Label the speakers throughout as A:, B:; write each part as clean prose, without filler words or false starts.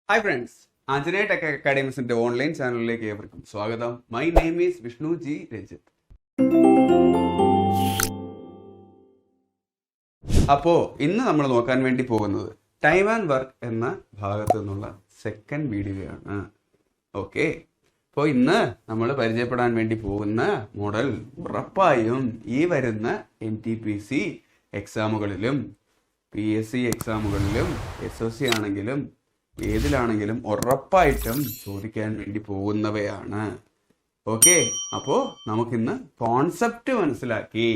A: Hi friends, Anjaneya tech അക്കാഡമിക്സിന്റെ online ചാനലിലേക്ക് ഏവർക്കും സ്വാഗതം. My name is Vishnu G Ranjith. അപ്പോൾ ഇന്ന് നമ്മൾ നോക്കാൻ വേണ്ടി പോകുന്നത് ടൈം ആൻഡ് വർക്ക് എന്ന ഭാഗത്തു നിന്നുള്ള സെക്കൻഡ് വീഡിയോ ആണ്. ഓക്കെ, അപ്പോൾ ഇന്ന് നമ്മൾ പരിചയപ്പെടാൻ വേണ്ടി പോകുന്ന മോഡൽ ഉറപ്പായും ഈ വരുന്ന NTPC എക്സാമുകളിലും PSC എക്സാമുകളിലും SOC ആണെങ്കിലും ഏതിലാണെങ്കിലും ഉറപ്പായിട്ടും ചോദിക്കാൻ വേണ്ടി പോകുന്നവയാണ്. ഓക്കെ, അപ്പോൾ നമുക്കിന്ന് കോൺസെപ്റ്റ് മനസ്സിലാക്കി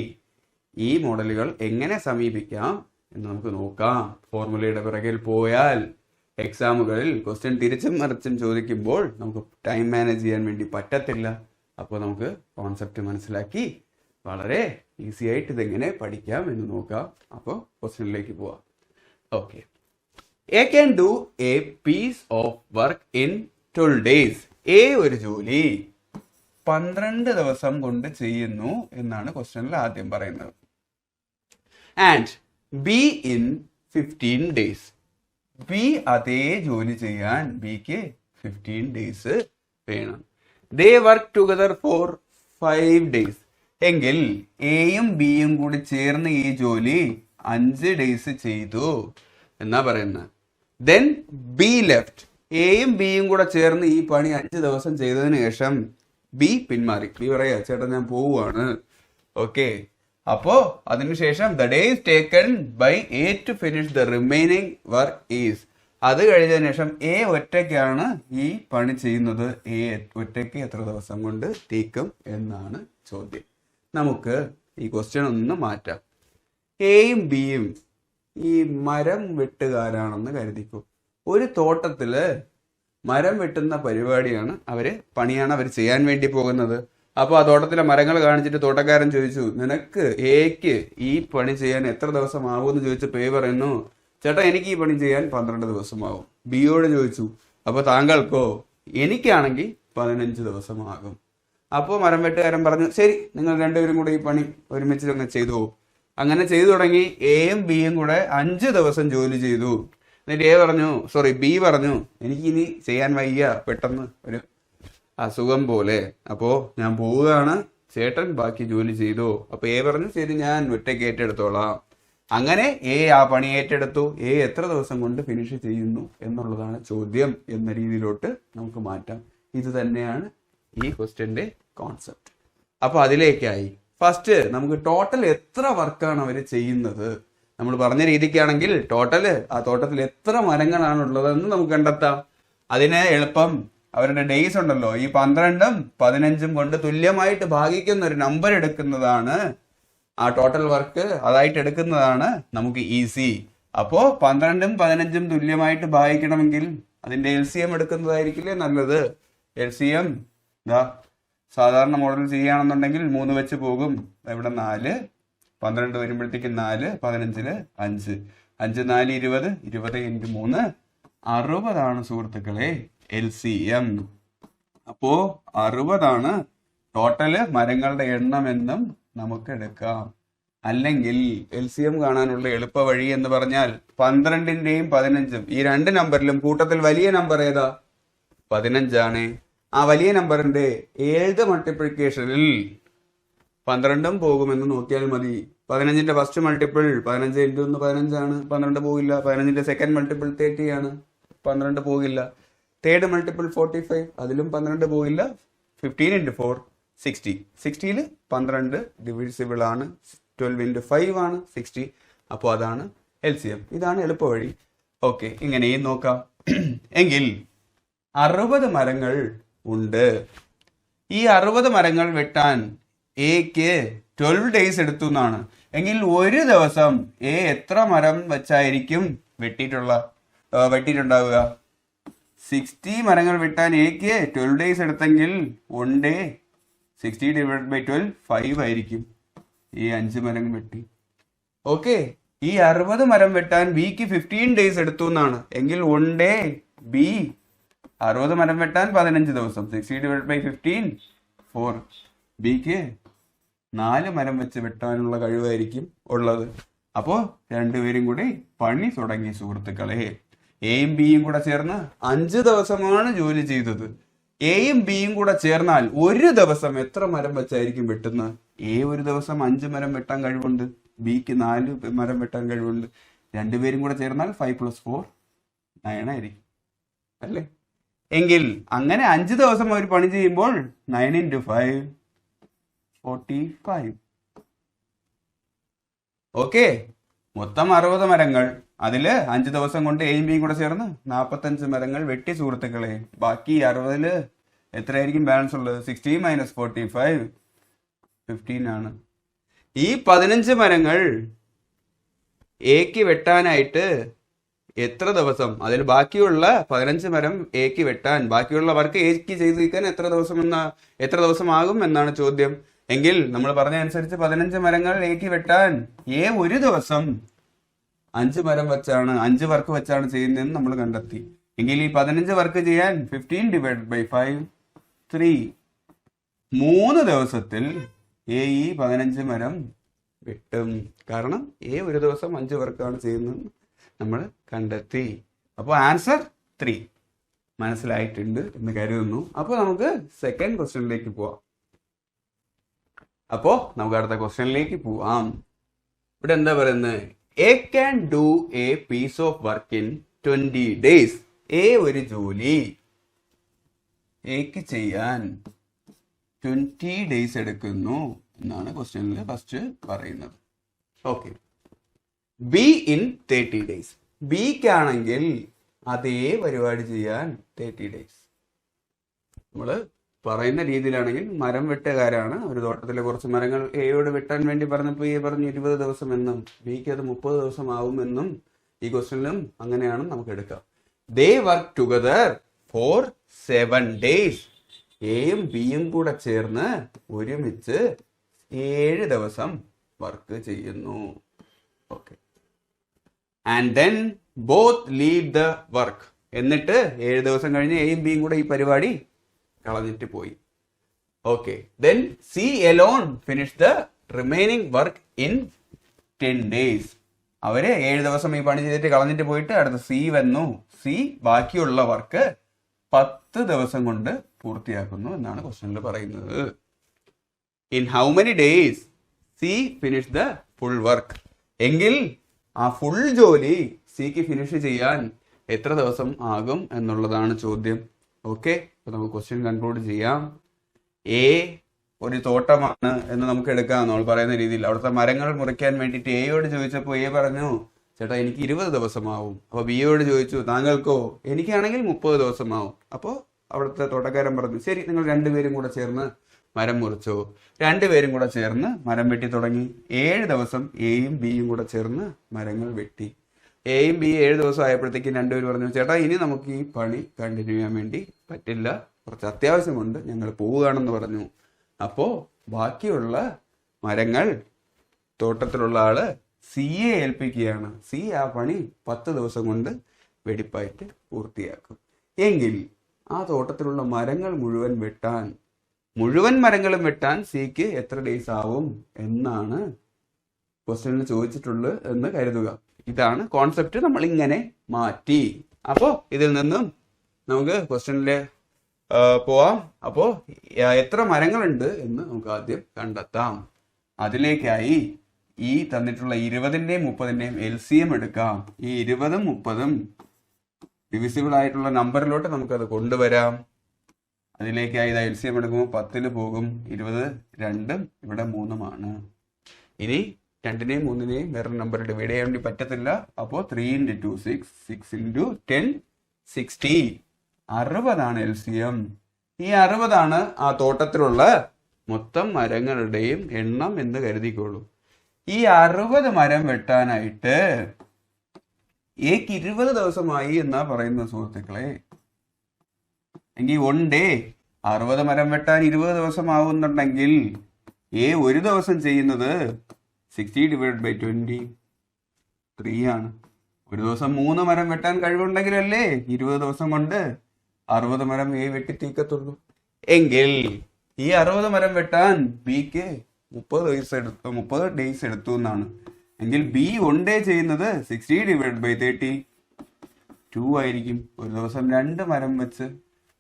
A: ഈ മോഡലുകൾ എങ്ങനെ സമീപിക്കാം എന്ന് നമുക്ക് നോക്കാം. ഫോർമുലയുടെ പിറകിൽ പോയാൽ എക്സാമുകളിൽ ക്വസ്റ്റ്യൻ തിരിച്ചും മറിച്ചും ചോദിക്കുമ്പോൾ നമുക്ക് ടൈം മാനേജ് ചെയ്യാൻ വേണ്ടി പറ്റത്തില്ല. അപ്പോൾ നമുക്ക് കോൺസെപ്റ്റ് മനസ്സിലാക്കി വളരെ ഈസി ആയിട്ട് ഇതെങ്ങനെ പഠിക്കാം എന്ന് നോക്കാം. അപ്പോൾ ക്വസ്റ്റ്യനിലേക്ക് പോവാം. Okay, A can do a piece of work in 12 days. A ഒരു ജോലി 12 ദിവസം കൊണ്ട് ചെയ്യുന്നു എന്നാണ് ക്വസ്റ്റ്യനിൽ ആദ്യം പറയുന്നത്. And B in 15 days. B അതേ ജോലി ചെയ്യാൻ Bക്ക് 15 days വേണം. They work together for 5 days. എങ്കിൽ Aയും Bയും കൂടി ചേർന്ന് ഈ ജോലി 5 days ചെയ്തു എന്നാ പറയുന്നത്. Then B left. എയും ബിയും കൂടെ ചേർന്ന് ഈ പണി 5 ദിവസം ചെയ്തതിന് ശേഷം B പിന്മാറി. B പറയാ, ചേട്ടാ ഞാൻ പോവുകയാണ്. ഓക്കെ, അപ്പോ അതിനുശേഷം the day is taken by A to finish the remaining work is. അത് കഴിഞ്ഞതിന് ശേഷം A ഒറ്റയ്ക്കാണ് ഈ പണി ചെയ്യുന്നത്. A ഒറ്റയ്ക്ക് എത്ര ദിവസം കൊണ്ട് തീക്കും എന്നാണ് ചോദ്യം. നമുക്ക് ഈ ക്വസ്റ്റ്യൻ ഒന്ന് മാറ്റാം. എയും ബിയും ഈ മരം വെട്ടുകാരാണെന്ന് കരുതിക്കും. ഒരു തോട്ടത്തില് മരം വെട്ടുന്ന പരിപാടിയാണ് പണിയാണ് അവർ ചെയ്യാൻ വേണ്ടി പോകുന്നത്. അപ്പൊ ആ തോട്ടത്തിലെ മരങ്ങൾ കാണിച്ചിട്ട് തോട്ടക്കാരൻ ചോദിച്ചു, നിനക്ക് Aക്ക് ഈ പണി ചെയ്യാൻ എത്ര ദിവസം ആവുമെന്ന് ചോദിച്ചപ്പോൾ A പറയുന്നു, ചേട്ടാ എനിക്ക് ഈ പണി ചെയ്യാൻ 12 ദിവസമാകും. ബിയോട് ചോദിച്ചു, അപ്പൊ താങ്കൾക്കോ? എനിക്കാണെങ്കിൽ 15 ദിവസമാകും. അപ്പോൾ മരം വെട്ടുകാരൻ പറഞ്ഞു, ശരി, നിങ്ങൾ രണ്ടുപേരും കൂടെ ഈ പണി ഒരുമിച്ച് അങ്ങ് ചെയ്തു. അങ്ങനെ ചെയ്തു തുടങ്ങി. എയും ബിയും കൂടെ 5 ദിവസം ജോലി ചെയ്തു. എന്നിട്ട് B പറഞ്ഞു, എനിക്കിനി ചെയ്യാൻ വയ്യ, പെട്ടെന്ന് ഒരു അസുഖം പോലെ, അപ്പോ ഞാൻ പോവുകയാണ്, ചേട്ടൻ ബാക്കി ജോലി ചെയ്തു. അപ്പൊ A പറഞ്ഞു, ശരി, ഞാൻ ഒറ്റയ്ക്ക് ഏറ്റെടുത്തോളാം. അങ്ങനെ A ആ പണി ഏറ്റെടുത്തു. A എത്ര ദിവസം കൊണ്ട് ഫിനിഷ് ചെയ്യുന്നു എന്നുള്ളതാണ് ചോദ്യം എന്ന രീതിയിലോട്ട് നമുക്ക് മാറ്റാം. ഇത് തന്നെയാണ് ഈ ക്വസ്റ്റ്യന്റെ കോൺസെപ്റ്റ്. അപ്പൊ അതിലേക്കായി ഫസ്റ്റ് നമുക്ക് ടോട്ടൽ എത്ര വർക്കാണ് അവർ ചെയ്യുന്നത്. നമ്മൾ പറഞ്ഞ രീതിക്കാണെങ്കിൽ ആ തോട്ടത്തിൽ എത്ര മരങ്ങളാണ് ഉള്ളതെന്ന് നമുക്ക് കണ്ടെത്താം. അതിന് എളുപ്പം അവരുടെ ഡേയ്സ് ഉണ്ടല്ലോ, ഈ 12ഉം 15ഉം കൊണ്ട് തുല്യമായിട്ട് ഭാഗിക്കുന്ന ഒരു നമ്പർ എടുക്കുന്നതാണ്. ആ ടോട്ടൽ വർക്ക് അതായിട്ട് എടുക്കുന്നതാണ് നമുക്ക് ഈസി. അപ്പോ 12ഉം 15ഉം തുല്യമായിട്ട് ഭാഗിക്കണമെങ്കിൽ അതിന്റെ LCM എടുക്കുന്നതായിരിക്കില്ലേ നല്ലത്. LCM സാധാരണ മോഡൽ ചെയ്യുകയാണെന്നുണ്ടെങ്കിൽ 3 വെച്ച് പോകും. ഇവിടെ 4, 12 വരുമ്പോഴത്തേക്ക് 4, 15 5, 5 4 20, 20 × 3 60 സുഹൃത്തുക്കളെ LCM. അപ്പോ 60 ടോട്ടല് മരങ്ങളുടെ എണ്ണം എന്നും നമുക്ക് എടുക്കാം. അല്ലെങ്കിൽ LCM കാണാനുള്ള എളുപ്പ വഴി എന്ന് പറഞ്ഞാൽ 12ന്റെയും 15ഉം ഈ 2 നമ്പറിലും കൂട്ടത്തിൽ വലിയ നമ്പർ ഏതാ? 15 ആണ്. ആ വലിയ നമ്പറിന്റെ 7th മൾട്ടിപ്ലിക്കേഷനിൽ 12ഉം പോകുമെന്ന് നോക്കിയാൽ മതി. 15ന്റെ ഫസ്റ്റ് മൾട്ടിപ്പിൾ 15 × 1 15 ആണ്, 12 പോകില്ല. 15ന്റെ സെക്കൻഡ് മൾട്ടിപ്പിൾ 30 ആണ്, 12 പോകില്ല. തേർഡ് മൾട്ടിപ്പിൾ 45, അതിലും 12 പോകില്ല. 15 × 4 60, 60ൽ 12 ഡിവിസിബിൾ ആണ്. 12 × 5 ആണ് 60. അപ്പോൾ അതാണ് LCM. ഇതാണ് എളുപ്പ വഴി. ഓക്കെ, ഇങ്ങനെയും നോക്കാം. എങ്കിൽ 60 മരങ്ങൾ ഉണ്ട്. ഈ 60 മരങ്ങൾ വെട്ടാൻ Aക്ക് 12 days എടുത്തു എന്നാണ്. എങ്കിൽ ഒരു ദിവസം A എത്ര മരം വെച്ചായിരിക്കും വെട്ടിയിട്ടുണ്ടാവുക? 60 മരങ്ങൾ വെട്ടാൻ Aക്ക് 12 days എടുത്തെങ്കിൽ 1 day 60 / 12 5 ആയിരിക്കും. ഈ 5 മരം വെട്ടി. ഓക്കെ, ഈ 60 മരം വെട്ടാൻ Bക്ക് 15 days എടുത്തു എന്നാണ്. എങ്കിൽ 1 day B 60 മരം വെട്ടാൻ 15 ദിവസം, 60 / 15 4. Bക്ക് 4 മരം വെച്ച് വെട്ടാനുള്ള കഴിവായിരിക്കും ഉള്ളത്. അപ്പോൾ രണ്ടുപേരും കൂടി പണി തുടങ്ങി സുഹൃത്തുക്കളെ. എയും ബിയും കൂടെ ചേർന്ന് 5 ദിവസമാണ് ജോലി ചെയ്തത്. എയും ബിയും കൂടെ ചേർന്നാൽ ഒരു ദിവസം എത്ര മരം വെച്ചായിരിക്കും വെട്ടുന്നത്? എ ഒരു ദിവസം 5 മരം വെട്ടാൻ കഴിവുണ്ട്, ബിക്ക് 4 മരം വെട്ടാൻ കഴിവുണ്ട്. രണ്ടുപേരും കൂടെ ചേർന്നാൽ 5 + 4 9 ആയിരിക്കും അല്ലേ? എങ്കിൽ അങ്ങനെ 5 ദിവസം അവർ പണി ചെയ്യുമ്പോൾ 9 × 5 45. ഓക്കെ, മൊത്തം 60 മരങ്ങൾ. അതില് 5 ദിവസം കൊണ്ട് എയും ബിയും കൂടെ ചേർന്ന് 45 മരങ്ങൾ വെട്ടി സുഹൃത്തുക്കളെ. ബാക്കി 60-ല് എത്രയായിരിക്കും ബാലൻസ് ഉള്ളത്? 16 - 45 15 ആണ്. ഈ 15 മരങ്ങൾ എക്ക് വെട്ടാനായിട്ട് എത്ര ദിവസം, അതിൽ ബാക്കിയുള്ള 15 മരം എക്ക് വെട്ടാൻ, ബാക്കിയുള്ള വർക്ക് എക്ക് ചെയ്ത് തീർക്കാൻ എത്ര ദിവസമാകും എന്നാണ് ചോദ്യം. എങ്കിൽ നമ്മൾ പറഞ്ഞ അനുസരിച്ച് 15 മരങ്ങൾ എക്ക് വെട്ടാൻ എ ഒരു ദിവസം 5 മരം വെച്ചാണ്, 5 വർക്ക് വെച്ചാണ് ചെയ്യുന്നതെന്ന് നമ്മൾ കണ്ടെത്തി. എങ്കിൽ ഈ 15 വർക്ക് ചെയ്യാൻ 15 / 5 3. 3 ദിവസത്തിൽ എ ഈ 15 മരം വെട്ടും. കാരണം എ ഒരു ദിവസം 5 വർക്കാണ് ചെയ്യുന്നത് നമ്മൾ കണ്ടെത്തി. അപ്പോൾ ആൻസർ 3. മനസ്സിലായിട്ടുണ്ട് എന്ന് കരുതുന്നു. അപ്പോൾ നമുക്ക് സെക്കൻഡ് ക്വസ്റ്റ്യനിലേക്ക് പോവാം. അടുത്ത ക്വസ്റ്റ്യനിലേക്ക് പോവാം. ഇവിടെ എന്താ പറയുന്നത്? A can do a piece of work in 20 days. A ഒരു ജോലി എക്ക് ചെയ്യാൻ 20 days എടുക്കുന്നു എന്നാണ് ക്വസ്റ്റ്യനിൽ ഫസ്റ്റ് പറയുന്നത്. Okay, be in 30 days. ബിക്കാണെങ്കിൽ അതേ പരിപാടി ചെയ്യാൻ 30 days. നമ്മള് പറയുന്ന രീതിയിലാണെങ്കിൽ മരം വെട്ടുകാരാണ്. ഒരു തോട്ടത്തിലെ കുറച്ച് മരങ്ങൾ എയോട് വെട്ടാൻ വേണ്ടി പറഞ്ഞപ്പോൾ എ പറഞ്ഞു 20 ദിവസം എന്നും, ബിക്ക് അത് 30 ദിവസം ആവുമെന്നും ഈ ക്വസ്റ്റ്യനിലും അങ്ങനെയാണ് നമുക്ക് എടുക്കാം. ദേ വർക്ക് ടുഗദർ ഫോർ 7 days. എയും ബിയും കൂടെ ചേർന്ന് ഒരുമിച്ച് 7 ദിവസം വർക്ക് ചെയ്യുന്നു. Okay, and then both leave the work. എന്നിട്ട് 7 ദിവസം കഴിഞ്ഞ് എയും ബിയും കൂടെ ഈ പരിപാടി കളഞ്ഞിട്ട് പോയി. Okay, then C alone finish the remaining work in 10 days. അവര് 7 ദിവസം ഈ പണി ചെയ്തിട്ട് കളഞ്ഞിട്ട് പോയിട്ട് അടുത്ത സി വന്നു. സി ബാക്കിയുള്ള വർക്ക് 10 ദിവസം കൊണ്ട് പൂർത്തിയാക്കുന്നു എന്നാണ് ക്വസ്റ്റ്യനിൽ പറയുന്നത്. In how many days C finish the full work. എങ്കിൽ ആ ഫുൾ ജോലി സിക്ക് ഫിനിഷ് ചെയ്യാൻ എത്ര ദിവസം ആകും എന്നുള്ളതാണ് ചോദ്യം. ഓക്കെ, അപ്പൊ നമുക്ക് ക്വസ്റ്റ്യൻ കൺക്ലൂഡ് ചെയ്യാം. എ ഒരു തോട്ടമാണ് എന്ന് നമുക്ക് എടുക്കാം നമ്മൾ പറയുന്ന രീതിയിൽ. അവിടുത്തെ മരങ്ങൾ മുറിക്കാൻ വേണ്ടിയിട്ട് എയോട് ചോദിച്ചപ്പോൾ എ പറഞ്ഞു ചേട്ടാ എനിക്ക് 20 ദിവസമാവും. അപ്പോൾ ബിയോട് ചോദിച്ചു താങ്കൾക്കോ? എനിക്കാണെങ്കിൽ 30 ദിവസമാവും. അപ്പോൾ അവിടുത്തെ തോട്ടക്കാരൻ പറഞ്ഞു ശരി, നിങ്ങൾ രണ്ടുപേരും കൂടെ ചേർന്ന് മരം മുറിച്ചോ. രണ്ടുപേരും കൂടെ ചേർന്ന് മരം വെട്ടി തുടങ്ങി. 7 ദിവസം എയും ബിയും കൂടെ ചേർന്ന് മരങ്ങൾ വെട്ടി. എയും ബി 7 ദിവസം ആയപ്പോഴത്തേക്കും രണ്ടുപേരും പറഞ്ഞു ചേട്ടാ ഇനി നമുക്ക് ഈ പണി കണ്ടിന്യൂ ചെയ്യാൻ വേണ്ടി പറ്റില്ല, കുറച്ച് അത്യാവശ്യമുണ്ട്, ഞങ്ങൾ പോവുകയാണെന്ന് പറഞ്ഞു. അപ്പോൾ ബാക്കിയുള്ള മരങ്ങൾ തോട്ടത്തിലുള്ള ആള് സിയെ ഏൽപ്പിക്കുകയാണ്. സി ആ പണി 10 ദിവസം കൊണ്ട് വെടിപ്പായിട്ട് പൂർത്തിയാക്കും. എങ്കിൽ ആ തോട്ടത്തിലുള്ള മരങ്ങൾ മുഴുവൻ മരങ്ങളും വെട്ടാൻ സിക്ക് എത്ര ഡേയ്സ് ആവും എന്നാണ് ക്വസ്റ്റ്യനിൽ ചോദിച്ചിട്ടുള്ളത് എന്ന് കരുതുക. ഇതാണ് കോൺസെപ്റ്റ്. നമ്മൾ ഇങ്ങനെ മാറ്റി. അപ്പോൾ ഇതിൽ നിന്നും നമുക്ക് ക്വസ്റ്റ്യനിലെ പോവാം. അപ്പോൾ എത്ര മരങ്ങളുണ്ട് എന്ന് നമുക്ക് ആദ്യം കണ്ടെത്താം. അതിലേക്കായി ഈ തന്നിട്ടുള്ള 20-ന്റെയും 30-ന്റെയും LCM എടുക്കാം. ഈ 20ഉം 30ഉം ഡിവിസിബിൾ ആയിട്ടുള്ള നമ്പറിലോട്ട് നമുക്കത് കൊണ്ടുവരാം. അതിലേക്കായി ഇത് LCM എടുക്കുമ്പോൾ 10 പോകും. 20 2ഉം ഇവിടെ 3ഉമാണ്. ഇനി 2നെയും 3നെയും വേറെ നമ്പർ ഡിവൈഡ് ചെയ്യാൻ വേണ്ടി പറ്റത്തില്ല. അപ്പോൾ 3 × 2 6, 6 × 10 60. 60ആണ് LCM. ഈ 60ആണ് ആ തോട്ടത്തിലുള്ള മൊത്തം മരങ്ങളുടെയും എണ്ണം എന്ന് കരുതിക്കോളൂ. ഈ 60 മരം വെട്ടാനായിട്ട് ഏക്ക് 20 ദിവസമായി എന്നാ പറയുന്ന സുഹൃത്തുക്കളെ. എങ്കിൽ 1 ഡേ 60 മരം വെട്ടാൻ 20 ദിവസം ആവുന്നുണ്ടെങ്കിൽ ഒരു ദിവസം ചെയ്യുന്നത് 60 / 20 3 ആണ്. ഒരു ദിവസം 3 മരം വെട്ടാൻ കഴിവുണ്ടെങ്കിലല്ലേ 20 ദിവസം കൊണ്ട് 60 മരം വെട്ടി തീക്കത്തുള്ളൂ. എങ്കിൽ ഈ 60 മരം വെട്ടാൻ ബിക്ക് 30 ഡേയ്സ് എടുത്തു എന്നാണ്. എങ്കിൽ ബി 1 ഡേ ചെയ്യുന്നത് 60 / 30 2 ആയിരിക്കും. ഒരു ദിവസം 2 മരം വെച്ച്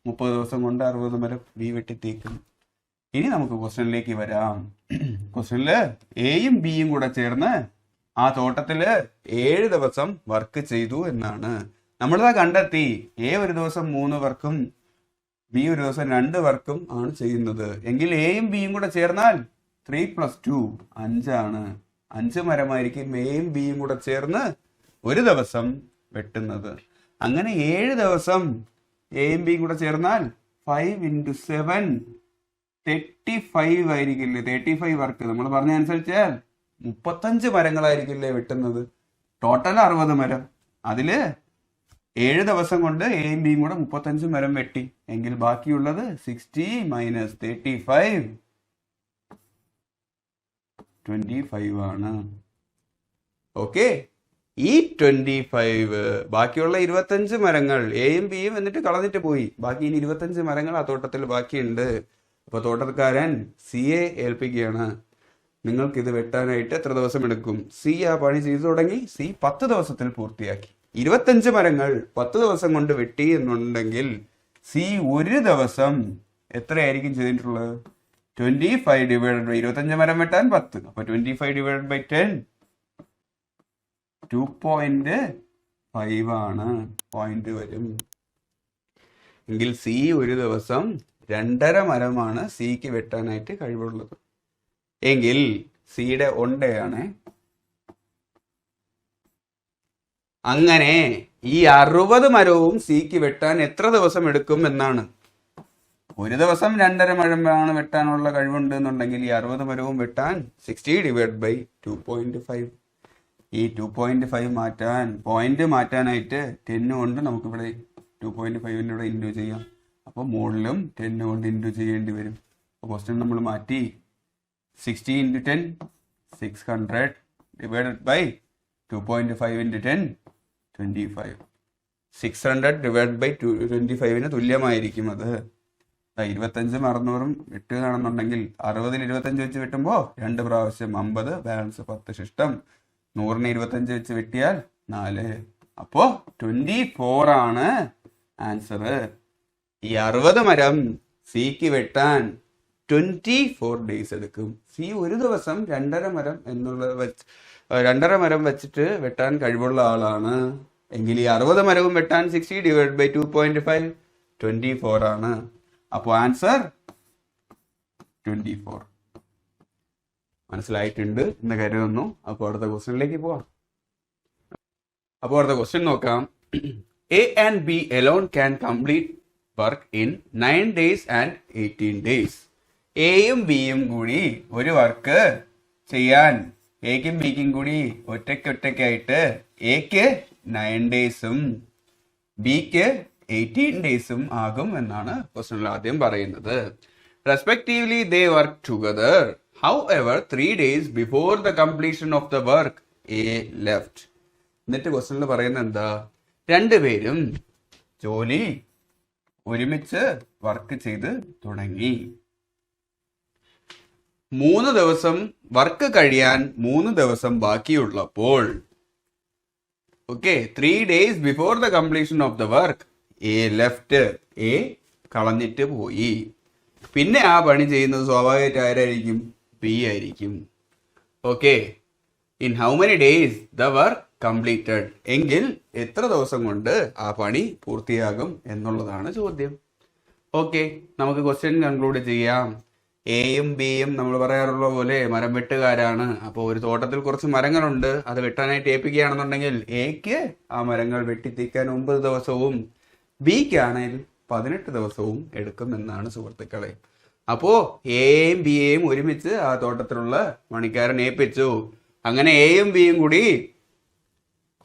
A: 30 ദിവസം കൊണ്ട് 60 മരം ബി വെട്ടിത്തേക്കും. ഇനി നമുക്ക് ക്വസ്റ്റ്യനിലേക്ക് വരാം. ക്വസ്റ്റ്യനില് എയും ബിയും കൂടെ ചേർന്ന് ആ തോട്ടത്തില് 7 ദിവസം വർക്ക് ചെയ്തു എന്നാണ്. നമ്മളിതാ കണ്ടെത്തി എ ഒരു ദിവസം 3 വർക്കും ബി ഒരു ദിവസം 2 വർക്കും ആണ് ചെയ്യുന്നത്. എങ്കിൽ എയും ബിയും കൂടെ ചേർന്നാൽ 3 + 2 5 ആണ്. 5 മരമായിരിക്കും എയും ബിയും കൂടെ ചേർന്ന് ഒരു ദിവസം വെട്ടുന്നത്. അങ്ങനെ 7 ദിവസം എയും ബിയും കൂടെ ചേർന്നാൽ 5 × 7 35 ആയിരിക്കില്ലേ? 35 വർക്ക് നമ്മൾ പറഞ്ഞ അനുസരിച്ചാൽ 35 മരങ്ങളായിരിക്കില്ലേ വെട്ടുന്നത്. ടോട്ടൽ 60 മരം. അതില് 7 ദിവസം കൊണ്ട് എയും ബിയും കൂടെ 35 മരം വെട്ടി. എങ്കിൽ ബാക്കിയുള്ളത് 60 - 35 25 ആണ്. ഓക്കെ, ഈ 25 ബാക്കിയുള്ള 25 മരങ്ങൾ എയും ബിയും എന്നിട്ട് കളഞ്ഞിട്ട് പോയി. ബാക്കി ഇനി 25 മരങ്ങൾ ആ തോട്ടത്തിൽ ബാക്കിയുണ്ട്. അപ്പൊ തോട്ടക്കാരൻ സിയെ ഏൽപ്പിക്കുകയാണ്, നിങ്ങൾക്ക് ഇത് വെട്ടാനായിട്ട് എത്ര ദിവസം എടുക്കും? സി ആ പണി ചെയ്തു തുടങ്ങി. സി 10 ദിവസത്തിൽ പൂർത്തിയാക്കി. 25 മരങ്ങൾ 10 ദിവസം കൊണ്ട് വെട്ടി എന്നുണ്ടെങ്കിൽ സി ഒരു ദിവസം എത്രയായിരിക്കും ചെയ്തിട്ടുള്ളത്? 25 / 25 മരം വെട്ടാൻ 10. അപ്പൊ 25 / 10 2.5 ആണ്. പോയിന്റ് വരും. എങ്കിൽ സി ഒരു ദിവസം 2.5 മരമാണ് സിക്ക് വെട്ടാനായിട്ട് കഴിവുള്ളത്. എങ്കിൽ സിയുടെ ഒണ്ടയാണ്. അങ്ങനെ ഈ 60 മരവും സിക്ക് വെട്ടാൻ എത്ര ദിവസം എടുക്കും എന്നാണ്. ഒരു ദിവസം 2.5 മരമാണ് വെട്ടാനുള്ള കഴിവുണ്ട് എന്നുണ്ടെങ്കിൽ ഈ 60 മരവും വെട്ടാൻ 60 / 2.5. ഈ 2.5 മാറ്റാൻ പോയിന്റ് മാറ്റാനായിട്ട് 10 കൊണ്ട് നമുക്കിവിടെ 2.5 ഇവിടെ ഇൻറ്റു ചെയ്യാം. അപ്പോൾ മുകളിലും 10 കൊണ്ട് ഇൻറ്റു ചെയ്യേണ്ടി വരും. അപ്പോൾ ക്വസ്റ്റ്യൻ നമ്മൾ മാറ്റി 60 × 10 600 / 2.5 × 10 25. 600 / 25 തുല്യമായിരിക്കും അത്. 25 600 വെട്ടുകയാണെന്നുണ്ടെങ്കിൽ 60-ൽ 25 വെച്ച് വെട്ടുമ്പോൾ 2 പ്രാവശ്യം 50, ബാലൻസ് 10 ശിഷ്ടം. 100-ന് 25 വെച്ച് വെട്ടിയാൽ 4. അപ്പോ 24 ആണ് ആൻസർ. ഈ 60 മരം സിക്ക് വെട്ടാൻ 24 ഡേയ്സ് എടുക്കും. സി ഒരു ദിവസം 2.5 മരം എന്നുള്ളത് 2.5 മരം വെച്ചിട്ട് വെട്ടാൻ കഴിവുള്ള ആളാണ്. എങ്കിൽ ഈ 60 മരവും വെട്ടാൻ 60 / 2.5 24 ആണ്. അപ്പോൾ ആൻസർ 24. മനസ്സിലായിട്ടുണ്ട് എന്ന് കരുതുന്നു. അപ്പോൾ അടുത്ത ക്വസ്റ്റ്യനിലേക്ക് പോവാം. അപ്പോൾ അടുത്ത ക്വസ്റ്റ്യൻ നോക്കാം. A and B alone can complete work in 9 days and 18 days. എയും ബിയും കൂടി ഒരു വർക്ക് ചെയ്യാൻ എക്കും ബിക്കും കൂടി ഒറ്റയ്ക്കായിട്ട് എക്ക് 9 ഡേയ്സും ബിക്ക് 18 ഡേയ്സും ആകും എന്നാണ് ക്വസ്റ്റ്യനിൽ ആദ്യം പറയുന്നത്. Respectively they work together. However, 3 days before the completion of the work, A left. എന്നിട്ട് ക്വസ്റ്റ്യനിൽ പറയുന്നത് എന്താ? രണ്ടുപേരും ജോലി ഒരുമിച്ച് വർക്ക് ചെയ്ത് തുടങ്ങി. 3 ദിവസം വർക്ക് കഴിയാൻ 3 ദിവസം ബാക്കിയുള്ളപ്പോൾ, okay, 3 days before the completion of the work, A left. A കളഞ്ഞിട്ട് പോയി. പിന്നെ ആ പണി ചെയ്യുന്നത് സ്വാഭാവികമായിട്ട് ആരായിരിക്കും? ബി ആയിരിക്കും. Okay, in how many days the work completed. എങ്കിൽ എത്ര ദിവസം കൊണ്ട് ആ പണി പൂർത്തിയാകും എന്നുള്ളതാണ് ചോദ്യം. ഓക്കെ, നമുക്ക് ക്വസ്റ്റ്യൻ കൺക്ലൂഡ് ചെയ്യാം. എയും ബിയും നമ്മൾ പറയാറുള്ള പോലെ മരം വെട്ടുകാരാണ്. അപ്പോൾ ഒരു തോട്ടത്തിൽ കുറച്ച് മരങ്ങളുണ്ട്, അത് വെട്ടാനായിട്ട് ഏൽപ്പിക്കുകയാണെന്നുണ്ടെങ്കിൽ എക്ക് ആ മരങ്ങൾ വെട്ടിത്തീക്കാൻ 9 ദിവസവും ബിക്കാണെങ്കിൽ 18 ദിവസവും എടുക്കും എന്നാണ് സുഹൃത്തുക്കളെ. അപ്പോ എയും ബിയെയും ഒരുമിച്ച് ആ തോട്ടത്തിലുള്ള പണിക്കാരൻ ഏൽപ്പിച്ചു. അങ്ങനെ എയും ബിയും കൂടി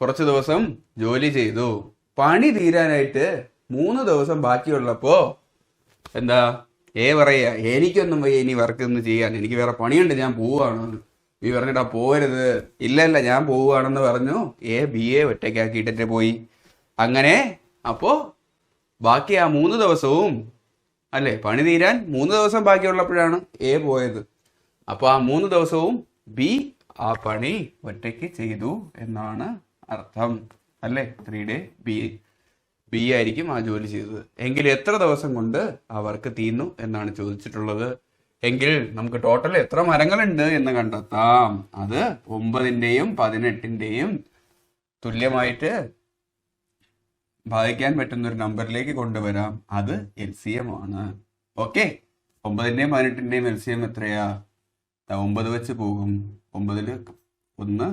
A: കുറച്ച് ദിവസം ജോലി ചെയ്തു. പണി തീരാനായിട്ട് 3 ദിവസം ബാക്കിയുള്ളപ്പോ എന്താ എ പറയാ, എനിക്കൊന്നും വയ്യ ഇനി വർക്ക് ഒന്നും ചെയ്യാൻ, എനിക്ക് വേറെ പണിയുണ്ട്, ഞാൻ പോവുകയാണ്. ബി പറഞ്ഞിട്ടാ പോരുത്, ഇല്ല ഞാൻ പോവുകയാണെന്ന് പറഞ്ഞു. എ ബിയെ ഒറ്റയ്ക്കാക്കിയിട്ടേ പോയി. അങ്ങനെ അപ്പോ ബാക്കി ആ 3 ദിവസവും അല്ലെ പണി തീരാൻ 3 ദിവസം ബാക്കിയുള്ളപ്പോഴാണ് എ പോയത്. അപ്പൊ ആ 3 ദിവസവും ബി ആ പണി ഒറ്റയ്ക്ക് ചെയ്തു എന്നാണ് അർത്ഥം അല്ലെ. 3 day ബി. ബി ആയിരിക്കും ആ ജോലി ചെയ്തത്. എങ്കിൽ എത്ര ദിവസം കൊണ്ട് ആ വർക്ക് തീർന്നു എന്നാണ് ചോദിച്ചിട്ടുള്ളത്. എങ്കിൽ നമുക്ക് ടോട്ടൽ എത്ര മരങ്ങളുണ്ട് എന്ന് കണ്ടെത്താം. അത് 9ന്റെയും 18ന്റെയും തുല്യമായിട്ട് ഭാഗിക്കാൻ പറ്റുന്ന ഒരു നമ്പറിലേക്ക് കൊണ്ടുവരാം. അത് LCM ആണ്. ഓക്കെ, 9ന്റെയും 18ന്റെയും LCM എത്രയാ? 9 വെച്ച് പോകും. 9ൽ 1,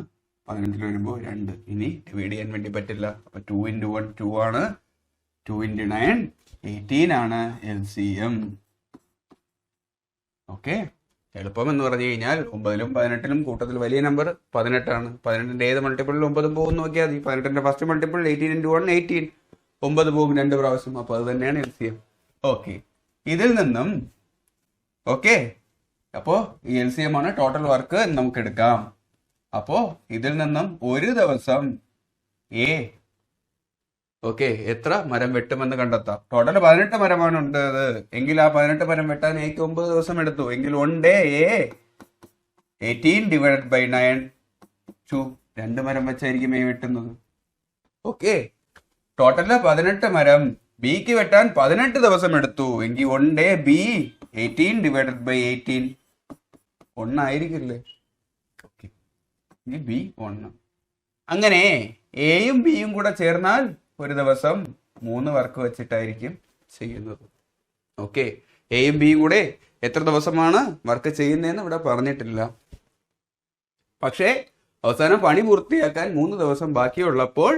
A: 18ൽ വരുമ്പോൾ 2. ഇനി ഡിവൈഡ് ചെയ്യാൻ വേണ്ടി പറ്റില്ല. അപ്പൊ 2 × 1 2 ആണ്. 2 × 9 18 ആണ് LCM. ഓക്കെ, എളുപ്പം എന്ന് പറഞ്ഞു കഴിഞ്ഞാൽ 9ലും 18ലും കൂട്ടത്തിൽ വലിയ നമ്പർ 18 ആണ്. 18ന്റെ ഏത് മൾട്ടിപ്പിളിൽ 9 പോകും നോക്കിയാൽ മതി. 18ന്റെ ഫസ്റ്റ് മൾട്ടിപ്പിൾ 18 × 1 18. 9 പോകും 2 പ്രാവശ്യം. അപ്പൊ അത് തന്നെയാണ് LCM. ഓക്കെ, ഇതിൽ നിന്നും ഓക്കെ, അപ്പോ ഈ LCM ആണ് ടോട്ടൽ വർക്ക് നമുക്ക് എടുക്കാം. അപ്പോ ഇതിൽ നിന്നും ഒരു ദിവസം എ ഓക്കെ എത്ര മരം വെട്ടുമെന്ന് കണ്ടെത്താം. ടോട്ടൽ 18 മരമാണ് ഉണ്ടത്. എങ്കിൽ ആ 18 മരം വെട്ടാൻ എക്ക് 9 ദിവസം എടുത്തു. എങ്കിൽ 1 day എ 18 ഡിവൈഡഡ് ബൈ 9 2. 2 മരം വെച്ചായിരിക്കും എ വെട്ടുന്നത്. ഓക്കെ, ടോട്ടല് 18 മരം ബിക്ക് വെട്ടാൻ 18 ദിവസം എടുത്തു. എങ്കിൽ 1 day ബി 18 ഡിവൈഡഡ് ബൈ 18 1 ആയിരിക്കില്ലേ? ഓക്കെ, ഇനി ബി 1. അങ്ങനെ എയും ബിയും കൂടെ ചേർന്നാൽ ഒരു ദിവസം 3 വർക്ക് വെച്ചിട്ടായിരിക്കും ചെയ്യുന്നത്. ഓക്കെ, എയും ബിയും കൂടെ എത്ര ദിവസമാണ് വർക്ക് ചെയ്യുന്നതെന്ന് ഇവിടെ പറഞ്ഞിട്ടില്ല. പക്ഷേ അവസാനം പണി പൂർത്തിയാക്കാൻ 3 ദിവസം ബാക്കിയുള്ളപ്പോൾ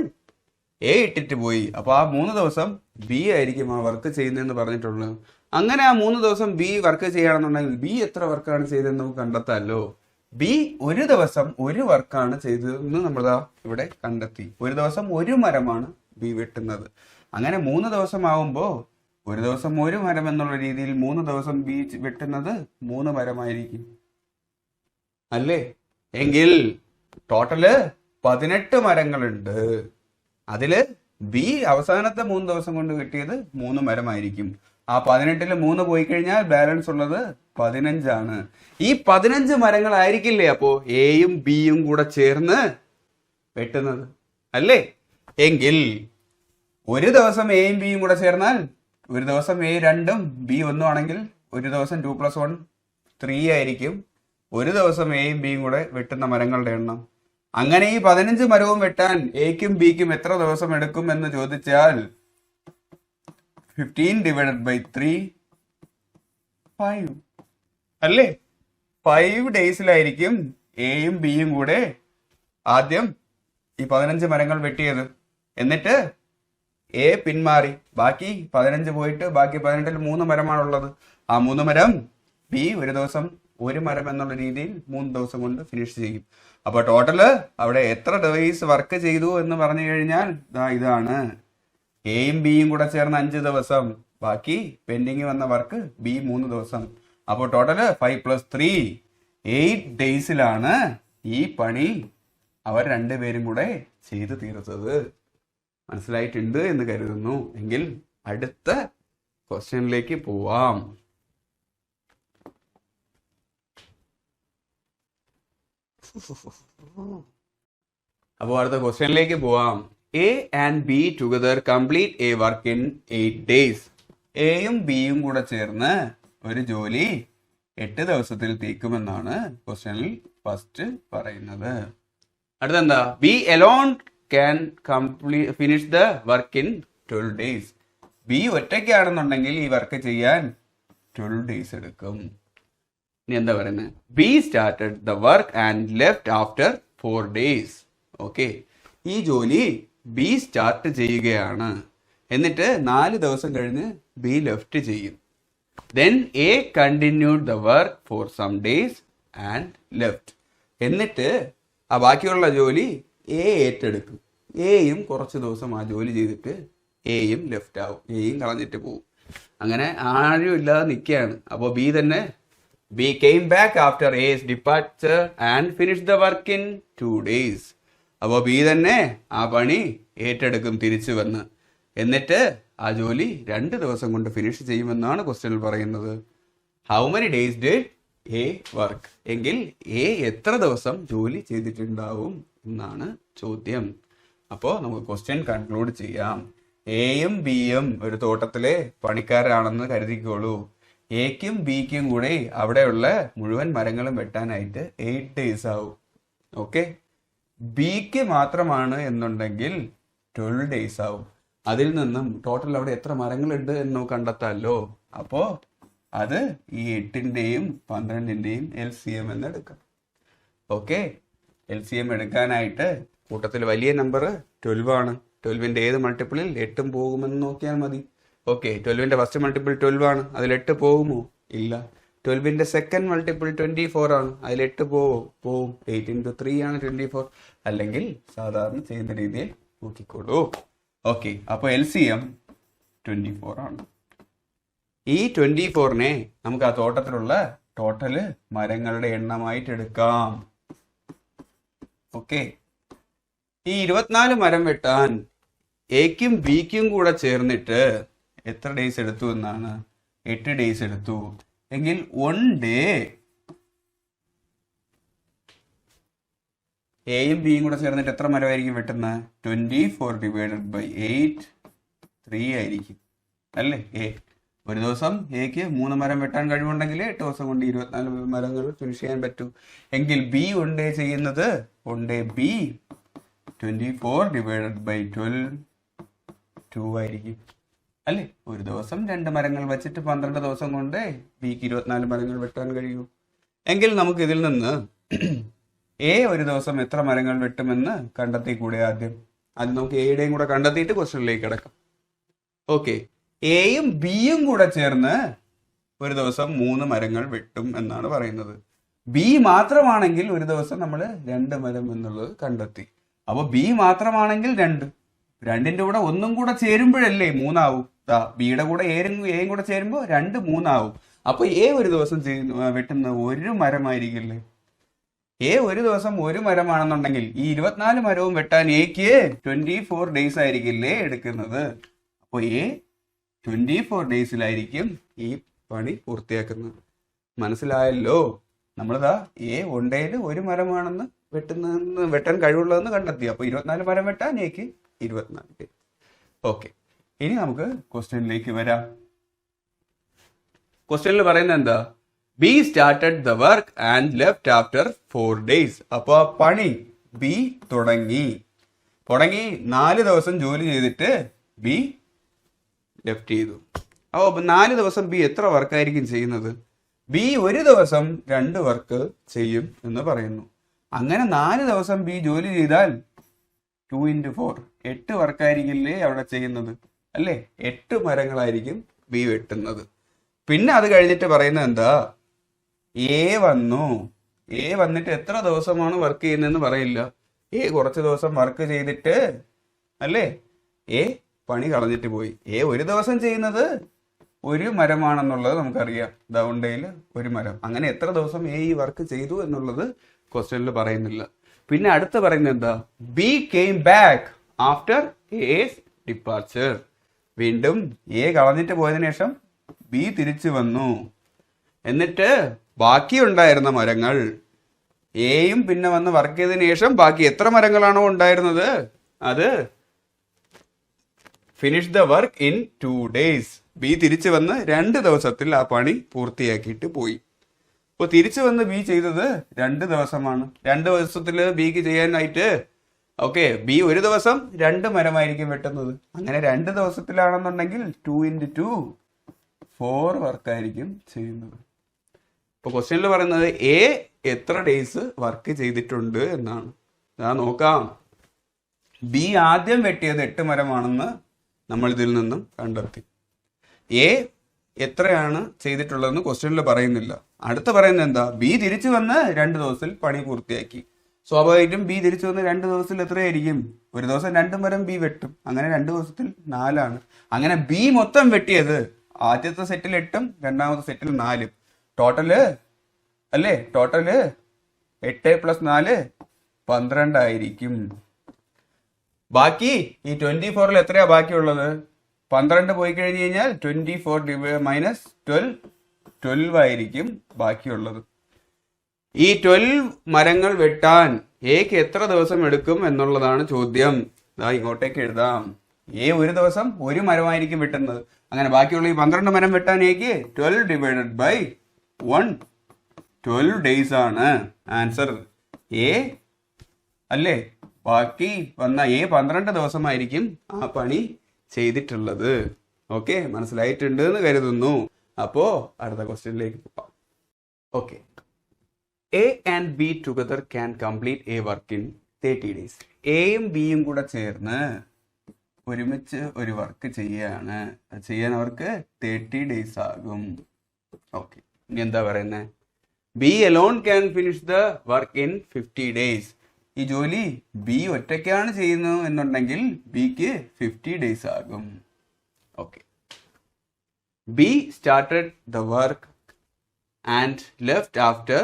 A: എ ഇട്ടിട്ട് പോയി. അപ്പൊ ആ 3 ദിവസം ബി ആയിരിക്കും ആ വർക്ക് ചെയ്യുന്നതെന്ന് പറഞ്ഞിട്ടുള്ളത്. അങ്ങനെ ആ 3 ദിവസം ബി വർക്ക് ചെയ്യുകയാണെന്നുണ്ടെങ്കിൽ ബി എത്ര വർക്കാണ് ചെയ്തതെന്ന് നമുക്ക് കണ്ടെത്താമല്ലോ. ബി ഒരു ദിവസം ഒരു വർക്കാണ് ചെയ്തതെന്ന് നമ്മളതാ ഇവിടെ കണ്ടെത്തി. ഒരു ദിവസം ഒരു മരമാണ് ബി വെട്ടുന്നത്. അങ്ങനെ 3 ദിവസം ആവുമ്പോ ഒരു ദിവസം ഒരു മരം എന്നുള്ള രീതിയിൽ 3 ദിവസം ബി വെട്ടുന്നത് 3 മരമായിരിക്കും അല്ലേ? എങ്കിൽ ടോട്ടല് 18 മരങ്ങളുണ്ട്. അതില് ബി അവസാനത്തെ 3 ദിവസം കൊണ്ട് വെട്ടിയത് 3 മരമായിരിക്കും. ആ 18ൽ 3 പോയി കഴിഞ്ഞാൽ ബാലൻസ് ഉള്ളത് 15 ആണ്. ഈ 15 മരങ്ങളായിരിക്കില്ലേ അപ്പോ എയും ബിയും കൂടെ ചേർന്ന് വെട്ടുന്നത് അല്ലേ? എങ്കിൽ ഒരു ദിവസം എയും ബിയും കൂടെ ചേർന്നാൽ ഒരു ദിവസം എ 2ഉം ബി 1 ആണെങ്കിൽ ഒരു ദിവസം 2 + 1 3 ആയിരിക്കും ഒരു ദിവസം എയും ബിയും കൂടെ വെട്ടുന്ന മരങ്ങളുടെ എണ്ണം. അങ്ങനെ ഈ 15 മരവും വെട്ടാൻ എക്കും ബിക്കും എത്ര ദിവസം എടുക്കും എന്ന് ചോദിച്ചാൽ 15 ഡിവൈഡഡ് ബൈ 3 5 അല്ലേ? 5 ഡേയ്സിലായിരിക്കും എയും ബിയും കൂടെ ആദ്യം ഈ 15 മരങ്ങൾ വെട്ടിയത്. എന്നിട്ട് എ പിന്മാറി, ബാക്കി 15 പോയിട്ട് ബാക്കി 18ൽ 3 മരമാണുള്ളത്. ആ 3 മരം ബി ഒരു ദിവസം ഒരു മരം എന്നുള്ള രീതിയിൽ 3 ദിവസം കൊണ്ട് ഫിനിഷ് ചെയ്യും. അപ്പൊ ടോട്ടല് അവിടെ എത്ര ഡേയ്സ് വർക്ക് ചെയ്തു എന്ന് പറഞ്ഞു കഴിഞ്ഞാൽ ഇതാണ്. എയും ബിയും കൂടെ ചേർന്ന് 5 ദിവസം, ബാക്കി പെൻഡിങ് വന്ന വർക്ക് ബി 3 ദിവസം. അപ്പോൾ ടോട്ടല് 5 + 3 8 ഡേയ്സിലാണ് ഈ പണി അവർ രണ്ടുപേരും കൂടെ ചെയ്തു തീർത്തത്. മനസ്സിലായിട്ടുണ്ട് എന്ന് കരുതുന്നു. എങ്കിൽ അടുത്ത ക്വസ്റ്റ്യനിലേക്ക് പോവാം. അപ്പോൾ അടുത്ത ക്വസ്റ്റ്യനിലേക്ക് പോവാം. A and B together complete A work in 8 days. എയും ബിയും കൂടെ ചേർന്ന് ഒരു ജോലി 8 ദിവസത്തിൽ തീർക്കുമെന്നാണ് ക്വസ്റ്റ്യനിൽ ഫസ്റ്റ് പറയുന്നത്. അടുത്തെന്താ? B alone can finish the work in 12 days. B ഒറ്റയ്ക്കാണെന്നുണ്ടെങ്കിൽ ഈ വർക്ക് ചെയ്യാൻ 12 days എടുക്കും. ഇനി എന്താ പറയുന്നത്? B started the work and left after 4 days. Okay, ഈ ജോലി ബി സ്റ്റാർട്ട് ചെയ്യുകയാണ്. എന്നിട്ട് 4 ദിവസം കഴിഞ്ഞ് ബി ലെഫ്റ്റ് ചെയ്യും. Then A continued the work for some days and left. എന്നിട്ട് ആ ബാക്കിയുള്ള ജോലി എ ഏറ്റെടുക്കും. എയും കുറച്ച് ദിവസം ആ ജോലി ചെയ്തിട്ട് എയും ലെഫ്റ്റ് ആവും, എയും കളഞ്ഞിട്ട് പോകും. അങ്ങനെ ആരും ഇല്ലാതെ നിൽക്കുകയാണ്. അപ്പോൾ ബി തന്നെ B came back after S departure and finish the work in 2 days. അപ്പോൾ ബി തന്നെ ആ പണി ഏറ്റെടുക്കും തിരിച്ചു വന്ന്. എന്നിട്ട് ആ ജോലി 2 ദിവസം കൊണ്ട് ഫിനിഷ് ചെയ്യുമെന്നാണ് ക്വസ്റ്റ്യനിൽ പറയുന്നത്. How many days did A work? എങ്കിൽ എ എത്ര ദിവസം ജോലി ചെയ്തിട്ടുണ്ടാവും എന്നാണ് ചോദ്യം. അപ്പോൾ നമുക്ക് ക്വസ്റ്റ്യൻ കൺക്ലൂഡ് ചെയ്യാം. എയും ബിയും ഒരു തോട്ടത്തിലെ പണിക്കാരാണെന്ന് കരുതിക്കോളൂ. എക്കും ബിക്കും കൂടെ അവിടെയുള്ള മുഴുവൻ മരങ്ങളും വെട്ടാനായിട്ട് 8 days ആവും. ഓക്കെ, ബിക്ക് മാത്രമാണ് എന്നുണ്ടെങ്കിൽ 12 days ആവും. അതിൽ നിന്നും ടോട്ടൽ അവിടെ എത്ര മരങ്ങളുണ്ട് എന്ന് കണ്ടെത്താമല്ലോ. അപ്പോ അത് ഈ 8ന്റെയും 12ന്റെയും LCM എന്ന് എടുക്കാം. ഓക്കെ, LCM എടുക്കാനായിട്ട് കൂട്ടത്തിൽ വലിയ നമ്പർ 12 ആണ്. 12ന്റെ ഏത് മൾട്ടിപ്പിളിൽ 8 പോകുമെന്ന് നോക്കിയാൽ മതി. ഓക്കെ, 12ന്റെ ഫസ്റ്റ് മൾട്ടിപ്പിൾ 12 ആണ്, അതിൽ 8 പോകുമോ? ഇല്ല. 12ന്റെ സെക്കൻഡ് മൾട്ടിപ്പിൾ 24 ആണ്, അതിൽ 8 പോവും. 8 into 3 ആണ് 24. അല്ലെങ്കിൽ സാധാരണ ചെയ്യുന്ന രീതിയിൽ നോക്കിക്കോളൂ. ഓക്കെ, അപ്പോൾ LCM 24 ആണ്. ഈ 24നെ നമുക്ക് ആ തോട്ടത്തിലുള്ള ടോട്ടല് മരങ്ങളുടെ എണ്ണമായിട്ട് എടുക്കാം. ഓക്കെ, ഈ 24 മരം വെട്ടാൻ എക്കും ബിക്കും കൂടെ ചേർന്നിട്ട് എത്ര ഡേയ്സ് എടുത്തു എന്നാണ്? 8 days എടുത്തു. എങ്കിൽ 1 day എയും ബിയും കൂടെ ചേർന്നിട്ട് എത്ര മരമായിരിക്കും വെട്ടുന്നത്? 24 divided by 8, 3 ആയിരിക്കും അല്ലേ? ഒരു ദിവസം എക്ക് 3 മരം വെട്ടാൻ കഴിവുണ്ടെങ്കിൽ 8 ദിവസം കൊണ്ട് 24 മരങ്ങൾ ഫിനിഷ് ചെയ്യാൻ പറ്റൂ. എങ്കിൽ ബി 1 day ചെയ്യുന്നത് 1 day ബി 24 divided by 12, 2 ആയിരിക്കും അല്ലേ? ഒരു ദിവസം 2 മരങ്ങൾ വെച്ചിട്ട് 12 ദിവസം കൊണ്ട് ബിക്ക് 24 മരങ്ങൾ വെട്ടാൻ കഴിയൂ. എങ്കിൽ നമുക്ക് ഇതിൽ നിന്ന് എ ഒരു ദിവസം എത്ര മരങ്ങൾ വെട്ടുമെന്ന് കണ്ടെത്തി കൂടെ. ആദ്യം നമുക്ക് എയുടെയും കൂടെ കണ്ടെത്തിയിട്ട് ക്വസ്റ്റ്യനിലേക്ക് കിടക്കാം. ഓക്കെ, എയും ബിയും കൂടെ ചേർന്ന് ഒരു ദിവസം 3 മരങ്ങൾ വെട്ടും എന്നാണ് പറയുന്നത്. ബി മാത്രമാണെങ്കിൽ ഒരു ദിവസം നമ്മൾ 2 മരം എന്നുള്ളത് കണ്ടെത്തി. അപ്പൊ ബി മാത്രമാണെങ്കിൽ 2, 2ന്റെ കൂടെ 1 കൂടെ ചേരുമ്പോഴല്ലേ 3 ആവും. ബിയുടെ കൂടെ എയും കൂടെ ചേരുമ്പോൾ 2, 3 ആവും. അപ്പൊ എ ഒരു ദിവസം വെട്ടുന്ന 1 മരമായിരിക്കില്ലേ? എ ഒരു ദിവസം 1 മരമാണെന്നുണ്ടെങ്കിൽ ഈ 24 മരവും വെട്ടാൻ എക്ക് 24 days ആയിരിക്കില്ലേ എടുക്കുന്നത്? അപ്പൊ എ 24 daysലായിരിക്കും ഈ പണി പൂർത്തിയാക്കുന്നത്. മനസ്സിലായല്ലോ? നമ്മളിതാ എ 1 day 1 മരമാണെന്ന് വെട്ടാൻ കഴിവുള്ളതെന്ന് കണ്ടെത്തി. അപ്പൊ 24 മരം വെട്ടാൻ എക്ക് 24 days. ഓക്കെ, ഇനി നമുക്ക് ക്വസ്റ്റ്യനിലേക്ക് വരാം. ക്വസ്റ്റ്യനിൽ പറയുന്നത് എന്താ? B started the work and left after 4 days. അപ്പൊ പണി ബി തുടങ്ങി 4 ദിവസം ജോലി ചെയ്തിട്ട് ബി ലെഫ്റ്റ് ചെയ്തു. അപ്പോൾ 4 ദിവസം ബി എത്ര വർക്കായിരിക്കും ചെയ്യുന്നത്? ബി ഒരു ദിവസം 2 വർക്ക് ചെയ്യും എന്ന് പറയുന്നു. അങ്ങനെ 4 ദിവസം ബി ജോലി ചെയ്താൽ 2 into 4 8 വർക്കായിരിക്കില്ലേ അവിടെ ചെയ്യുന്നത് അല്ലേ? 8 മരങ്ങളായിരിക്കും ബി വെട്ടുന്നത്. പിന്നെ അത് കഴിഞ്ഞിട്ട് പറയുന്നത് എന്താ? എ വന്നിട്ട് എത്ര ദിവസമാണ് വർക്ക് ചെയ്യുന്നതെന്ന് പറയില്ല. കുറച്ച് ദിവസം വർക്ക് ചെയ്തിട്ട് അല്ലേ എ പണി കളഞ്ഞിട്ട് പോയി. ഒരു ദിവസം ചെയ്യുന്നത് 1 മരമാണെന്നുള്ളത് നമുക്കറിയാം. ഡൗണ്ടേയിൽ 1 മരം. അങ്ങനെ എത്ര ദിവസം ഈ വർക്ക് ചെയ്തു എന്നുള്ളത് ക്വസ്റ്റ്യനിൽ പറയുന്നില്ല. പിന്നെ അടുത്ത് പറയുന്നത് എന്താ? B came back after S departure. വീണ്ടും എ കളഞ്ഞിട്ട് പോയതിനു ശേഷം ബി തിരിച്ചു വന്നു. എന്നിട്ട് ബാക്കിയുണ്ടായിരുന്ന മരങ്ങൾ എയും പിന്നെ വന്ന് വർക്ക് ചെയ്തതിനു ശേഷം ബാക്കി എത്ര മരങ്ങളാണോ ഉണ്ടായിരുന്നത് അത് finish the work in 2 days. B തിരിച്ചു വന്ന് 2 ദിവസത്തിൽ ആ പണി പൂർത്തിയാക്കിയിട്ട് പോയി. അപ്പോൾ തിരിച്ചു വന്ന് ബി ചെയ്തത് 2 ദിവസമാണ്. 2 ദിവസത്തിൽ ബിക്ക് ചെയ്യാനായിട്ട് ഓക്കെ ബി ഒരു ദിവസം 2 മരമായിരിക്കും വെട്ടുന്നത്. അങ്ങനെ 2 ദിവസത്തിലാണെന്നുണ്ടെങ്കിൽ 2 into 2 4 വർക്കായിരിക്കും ചെയ്യുന്നത്. ഇപ്പൊ ക്വസ്റ്റ്യനിൽ പറയുന്നത് എ എത്ര ഡേയ്സ് വർക്ക് ചെയ്തിട്ടുണ്ട് എന്നാണ്. നോക്കാം. ബി ആദ്യം വെട്ടിയത് 8 മരമാണെന്ന് നമ്മൾ ഇതിൽ നിന്നും കണ്ടെത്തി. എ എത്രയാണ് ചെയ്തിട്ടുള്ളതെന്ന് ക്വസ്റ്റ്യനിൽ പറയുന്നില്ല. അടുത്ത് പറയുന്നത് എന്താ? ബി തിരിച്ചു വന്ന് 2 ദിവസത്തിൽ പണി പൂർത്തിയാക്കി. സ്വാഭാവികമായിട്ടും ബി തിരിച്ചു വന്ന് 2 ദിവസത്തിൽ എത്രയായിരിക്കും? ഒരു ദിവസം 2 മരം ബി വെട്ടും. അങ്ങനെ 2 ദിവസത്തിൽ 4 ആണ്. അങ്ങനെ ബി മൊത്തം വെട്ടിയത് ആദ്യത്തെ സെറ്റിൽ 8ഉം രണ്ടാമത്തെ സെറ്റിൽ 4. ടോട്ടല് 8 + 4 12 ആയിരിക്കും. ബാക്കി ഈ 24ൽ എത്രയാ ബാക്കിയുള്ളത്? 12 പോയി കഴിഞ്ഞ് കഴിഞ്ഞാൽ 24 - 12 ആയിരിക്കും ബാക്കിയുള്ളത്. ഈ 12 മരങ്ങൾ വെട്ടാൻ എക്ക് എത്ര ദിവസം എടുക്കും എന്നുള്ളതാണ് ചോദ്യം. ഇങ്ങോട്ടേക്ക് എഴുതാം. എ ഒരു ദിവസം ഒരു മരമായിരിക്കും വെട്ടുന്നത്. അങ്ങനെ ബാക്കിയുള്ള ഈ 12 മരം വെട്ടാൻ എക്ക് 12 ഡിവൈഡഡ് ബൈ 1 12 ഡേയ്സ് ആണ് ആൻസർ. എ അല്ലേ, ബാക്കി വന്ന എ 12 ദിവസമായിരിക്കും ആ പണി ചെയ്തിട്ടുള്ളത്. ഓക്കെ, മനസ്സിലായിട്ടുണ്ട് എന്ന് കരുതുന്നു. അപ്പോ അടുത്ത ക്വസ്റ്റ്യനിലേക്ക് പോകാം. Okay, A and B together can complete A work in 30 days. എയും ബിയും കൂടെ ചേർന്ന് ഒരുമിച്ച് ഒരു വർക്ക് ചെയ്യാണ്. ചെയ്യാൻ അവർക്ക് 30 days ആകും. ഓക്കെ, ഇനി എന്താ പറയുന്നത്? B alone can finish the work in 50 days. ഈ ജോലി ബി ഒറ്റയ്ക്കാണ് ചെയ്യുന്നത് എന്നുണ്ടെങ്കിൽ ബിക്ക് 50 days ആകും. Okay, B started the work and left after